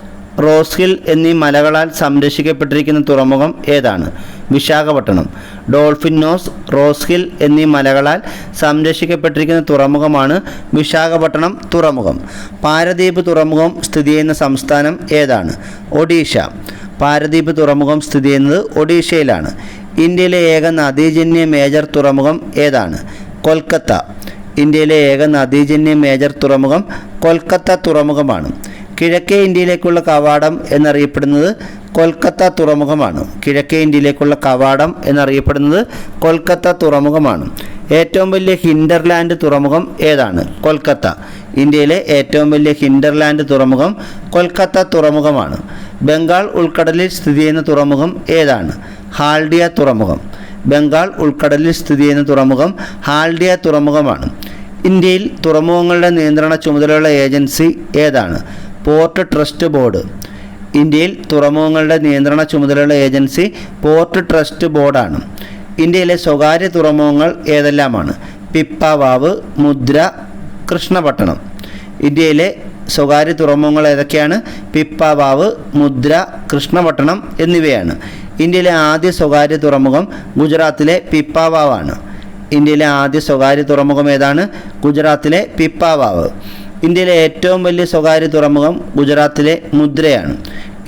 റോസ് ഹിൽ എന്നീ മലകളാൽ സംരക്ഷിക്കപ്പെട്ടിരിക്കുന്ന തുറമുഖം ഏതാണ്? Visakhapatnam. Dolphin nose, rose hill എന്നീ മലകളാൽ സംരക്ഷിക്കപ്പെട്ടിരിക്കുന്ന തുറമുഖമാണ് വിശാഖപട്ടണം തുറമുഖം. പാരദീപ് തുറമുഖം സ്ഥിതി ചെയ്യുന്ന സംസ്ഥാനം ഏതാണ്? ഒഡീഷ. പാരദീപ് തുറമുഖം സ്ഥിതി ചെയ്യുന്നത് ഒഡീഷയിലാണ്. ഇന്ത്യയിലെ ഏക നദീജന്യ മേജർ തുറമുഖം ഏതാണ്? കൊൽക്കത്ത. ഇന്ത്യയിലെ ഏക നദീജന്യ മേജർ തുറമുഖം കൊൽക്കത്ത തുറമുഖമാണ്. കിഴക്കേ ഇന്ത്യയിലേക്കുള്ള കവാടം എന്നറിയപ്പെടുന്നത് കൊൽക്കത്ത തുറമുഖമാണ്. കിഴക്കേ ഇന്ത്യയിലേക്കുള്ള കവാടം എന്നറിയപ്പെടുന്നത് കൊൽക്കത്ത തുറമുഖമാണ്. ഏറ്റവും വലിയ ഹിൻഡർലാൻഡ് തുറമുഖം ഏതാണ്? കൊൽക്കത്ത. ഇന്ത്യയിലെ ഏറ്റവും വലിയ ഹിൻഡർലാൻഡ് തുറമുഖം കൊൽക്കത്ത തുറമുഖമാണ്. ബംഗാൾ ഉൾക്കടലിൽ സ്ഥിതി ചെയ്യുന്ന തുറമുഖം ഏതാണ്? ഹാൽഡിയ തുറമുഖം. ബംഗാൾ ഉൾക്കടലിൽ സ്ഥിതി ചെയ്യുന്ന തുറമുഖം ഹാൽഡിയ തുറമുഖമാണ്. ഇന്ത്യയിൽ തുറമുഖങ്ങളുടെ നിയന്ത്രണ ചുമതലയുള്ള ഏജൻസി ഏതാണ്? Port trust board. ഇന്ത്യയിൽ തുറമുഖങ്ങളുടെ നിയന്ത്രണ ചുമതലയുള്ള ഏജൻസി പോർട്ട് ട്രസ്റ്റ് ബോർഡാണ്. ഇന്ത്യയിലെ സ്വകാര്യ തുറമുഖങ്ങൾ ഏതെല്ലാമാണ്? പിപ്പാവാവ്, മുദ്ര, കൃഷ്ണപട്ടണം. ഇന്ത്യയിലെ സ്വകാര്യ തുറമുഖങ്ങൾ ഏതൊക്കെയാണ്? പിപ്പാവാവ്, മുദ്ര, കൃഷ്ണപട്ടണം എന്നിവയാണ്. ഇന്ത്യയിലെ ആദ്യ സ്വകാര്യ തുറമുഖം ഗുജറാത്തിലെ പിപ്പാവാവാണ്. ഇന്ത്യയിലെ ആദ്യ സ്വകാര്യ തുറമുഖം ഏതാണ്? ഗുജറാത്തിലെ പിപ്പാവാവ്. ഇന്ത്യയിലെ ഏറ്റവും വലിയ സ്വകാര്യ തുറമുഖം ഗുജറാത്തിലെ മുദ്രയാണ്.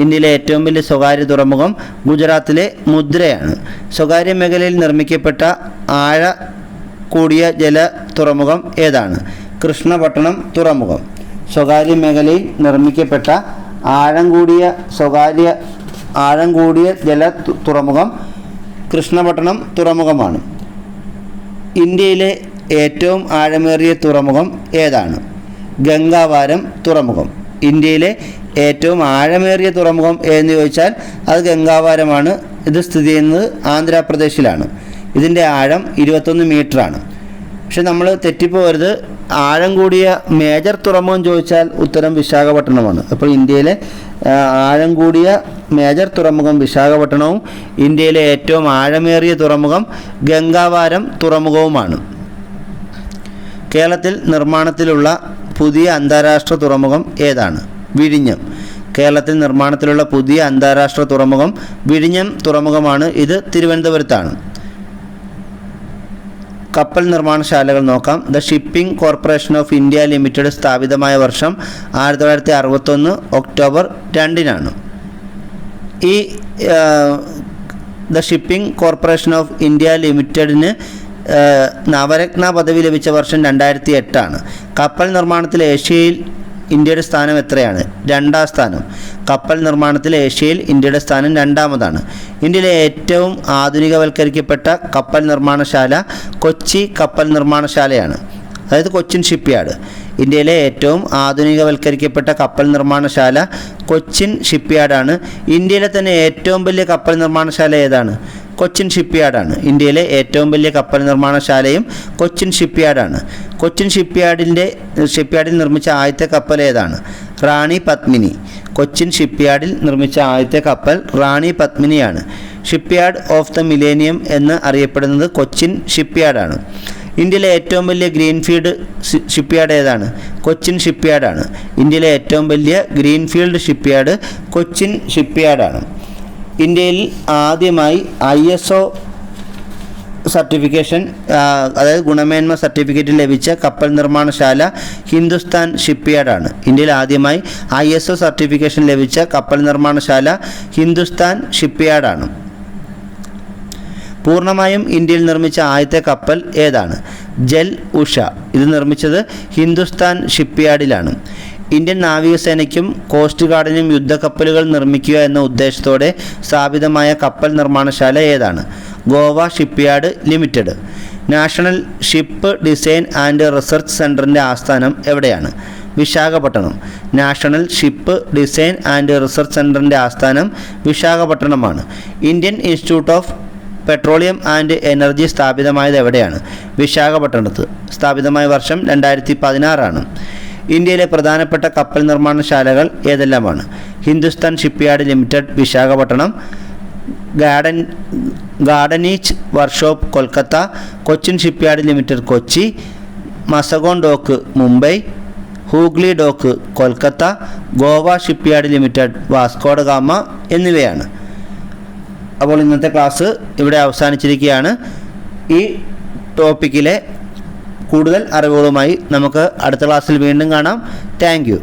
ഇന്ത്യയിലെ ഏറ്റവും വലിയ സ്വകാര്യ തുറമുഖം ഗുജറാത്തിലെ മുദ്രയാണ്. സ്വകാര്യ മേഖലയിൽ നിർമ്മിക്കപ്പെട്ട ആഴ കൂടിയ ജല തുറമുഖം ഏതാണ്? കൃഷ്ണപട്ടണം തുറമുഖം. സ്വകാര്യ മേഖലയിൽ നിർമ്മിക്കപ്പെട്ട ആഴം കൂടിയ ജല തുറമുഖം കൃഷ്ണപട്ടണം തുറമുഖമാണ്. ഇന്ത്യയിലെ ഏറ്റവും ആഴമേറിയ തുറമുഖം ഏതാണ്? ഗംഗാവാരം തുറമുഖം. ഇന്ത്യയിലെ ഏറ്റവും ആഴമേറിയ തുറമുഖം എന്ന് ചോദിച്ചാൽ അത് ഗംഗാവാരമാണ്. ഇത് സ്ഥിതി ചെയ്യുന്നത് ആന്ധ്രാപ്രദേശിലാണ്. ഇതിൻ്റെ ആഴം 21 മീറ്ററാണ്. പക്ഷെ നമ്മൾ തെറ്റിപ്പോകരുത്, ആഴം കൂടിയ മേജർ തുറമുഖം ചോദിച്ചാൽ ഉത്തരം വിശാഖപട്ടണമാണ്. അപ്പോൾ ഇന്ത്യയിലെ ആഴം കൂടിയ മേജർ തുറമുഖം വിശാഖപട്ടണവും ഇന്ത്യയിലെ ഏറ്റവും ആഴമേറിയ തുറമുഖം ഗംഗാവാരം തുറമുഖവുമാണ്. കേരളത്തിൽ നിർമ്മാണത്തിലുള്ള പുതിയ അന്താരാഷ്ട്ര തുറമുഖം ഏതാണ്? വിഴിഞ്ഞം. കേരളത്തിൽ നിർമ്മാണത്തിലുള്ള പുതിയ അന്താരാഷ്ട്ര തുറമുഖം വിഴിഞ്ഞം തുറമുഖമാണ്. ഇത് തിരുവനന്തപുരത്താണ്. കപ്പൽ നിർമ്മാണശാലകൾ നോക്കാം. The shipping corporation of India limited സ്ഥാപിതമായ വർഷം 1961 ഒക്ടോബർ 2-നാണ്. ഈ the shipping corporation of India ലിമിറ്റഡിന് നവരത്ന പദവി ലഭിച്ച വർഷം 2008-ആണ്. കപ്പൽ നിർമ്മാണത്തിൽ ഏഷ്യയിൽ ഇന്ത്യയുടെ സ്ഥാനം എത്രയാണ്? 2-ാം സ്ഥാനം. കപ്പൽ നിർമ്മാണത്തിൽ ഏഷ്യയിൽ ഇന്ത്യയുടെ സ്ഥാനം 2-ാമതാണ്. ഇന്ത്യയിലെ ഏറ്റവും ആധുനികവൽക്കരിക്കപ്പെട്ട കപ്പൽ നിർമ്മാണശാല കൊച്ചി കപ്പൽ നിർമ്മാണശാലയാണ്, അതായത് കൊച്ചിൻ ഷിപ്പ്യാർഡ്. ഇന്ത്യയിലെ ഏറ്റവും ആധുനികവൽക്കരിക്കപ്പെട്ട കപ്പൽ നിർമ്മാണശാല കൊച്ചിൻ ഷിപ്പ്യാർഡാണ്. ഇന്ത്യയിലെ തന്നെ ഏറ്റവും വലിയ കപ്പൽ നിർമ്മാണശാല ഏതാണ്? കൊച്ചിൻ ഷിപ്പ്യാർഡാണ്. ഇന്ത്യയിലെ ഏറ്റവും വലിയ കപ്പൽ നിർമ്മാണശാലയും കൊച്ചിൻ ഷിപ്പ്യാർഡാണ്. കൊച്ചിൻ ഷിപ്പ്യാർഡിൽ നിർമ്മിച്ച ആദ്യത്തെ കപ്പൽ ഏതാണ്? റാണി പത്മിനി. കൊച്ചിൻ ഷിപ്പ്യാർഡിൽ നിർമ്മിച്ച ആദ്യത്തെ കപ്പൽ റാണി പത്മിനിയാണ്. ഷിപ്പ്യാർഡ് ഓഫ് ദ മിലേനിയം എന്ന് അറിയപ്പെടുന്നത് കൊച്ചിൻ ഷിപ്പ്യാർഡാണ്. ഇന്ത്യയിലെ ഏറ്റവും വലിയ ഗ്രീൻഫീൽഡ് ഷിപ്പ്യാർഡ് ഏതാണ്? കൊച്ചിൻ ഷിപ്പ്യാർഡാണ്. ഇന്ത്യയിലെ ഏറ്റവും വലിയ ഗ്രീൻഫീൽഡ് ഷിപ്പ്യാർഡ് കൊച്ചിൻ ഷിപ്പ്യാർഡാണ്. ഇന്ത്യയിൽ ആദ്യമായി ISO സർട്ടിഫിക്കേഷൻ, അതായത് ഗുണമേന്മ സർട്ടിഫിക്കറ്റ് ലഭിച്ച കപ്പൽ നിർമ്മാണശാല ഹിന്ദുസ്ഥാൻ ഷിപ്പ്യാർഡാണ്. ഇന്ത്യയിൽ ആദ്യമായി ISO സർട്ടിഫിക്കേഷൻ ലഭിച്ച കപ്പൽ നിർമ്മാണശാല ഹിന്ദുസ്ഥാൻ ഷിപ്പ്യാർഡാണ്. പൂർണ്ണമായും ഇന്ത്യയിൽ നിർമ്മിച്ച ആദ്യത്തെ കപ്പൽ ഏതാണ്? ജൽ ഉഷ. ഇത് നിർമ്മിച്ചത് ഹിന്ദുസ്ഥാൻ ഷിപ്പ്യാർഡിലാണ്. ഇന്ത്യൻ നാവികസേനയ്ക്കും കോസ്റ്റ് ഗാർഡിനും യുദ്ധക്കപ്പലുകൾ നിർമ്മിക്കുക എന്ന ഉദ്ദേശത്തോടെ സ്ഥാപിതമായ കപ്പൽ നിർമ്മാണശാല ഏതാണ്? Goa Shipyard Limited. National Ship Design and Research സെൻറ്ററിൻ്റെ ആസ്ഥാനം എവിടെയാണ്? Visakhapatnam. National Ship Design and Research സെൻറ്ററിൻ്റെ ആസ്ഥാനം വിശാഖപട്ടണമാണ്. Indian Institute of Petroleum and Energy സ്ഥാപിതമായത് എവിടെയാണ്? വിശാഖപട്ടണത്ത്. സ്ഥാപിതമായ വർഷം 2016 ഇന്ത്യയിലെ പ്രധാനപ്പെട്ട കപ്പൽ നിർമ്മാണശാലകൾ ഏതെല്ലാമാണ്? Hindustan Shipyard Limited Visakhapatnam, Garden Reach Workshop Kolkata, Cochin Shipyard Limited Kochi, Mazagon Dock Mumbai, Hooghly dock Kolkata, Goa Shipyard limited Vasco da gamma എന്നിവയാണ്. അപ്പോൾ ഇന്നത്തെ ക്ലാസ് ഇവിടെ അവസാനിച്ചിരിക്കുകയാണ്. ഈ ടോപ്പിക്കിലെ കൂടുതൽ അറിവുകളുമായി നമുക്ക് അടുത്ത ക്ലാസ്സിൽ വീണ്ടും കാണാം. Thank you.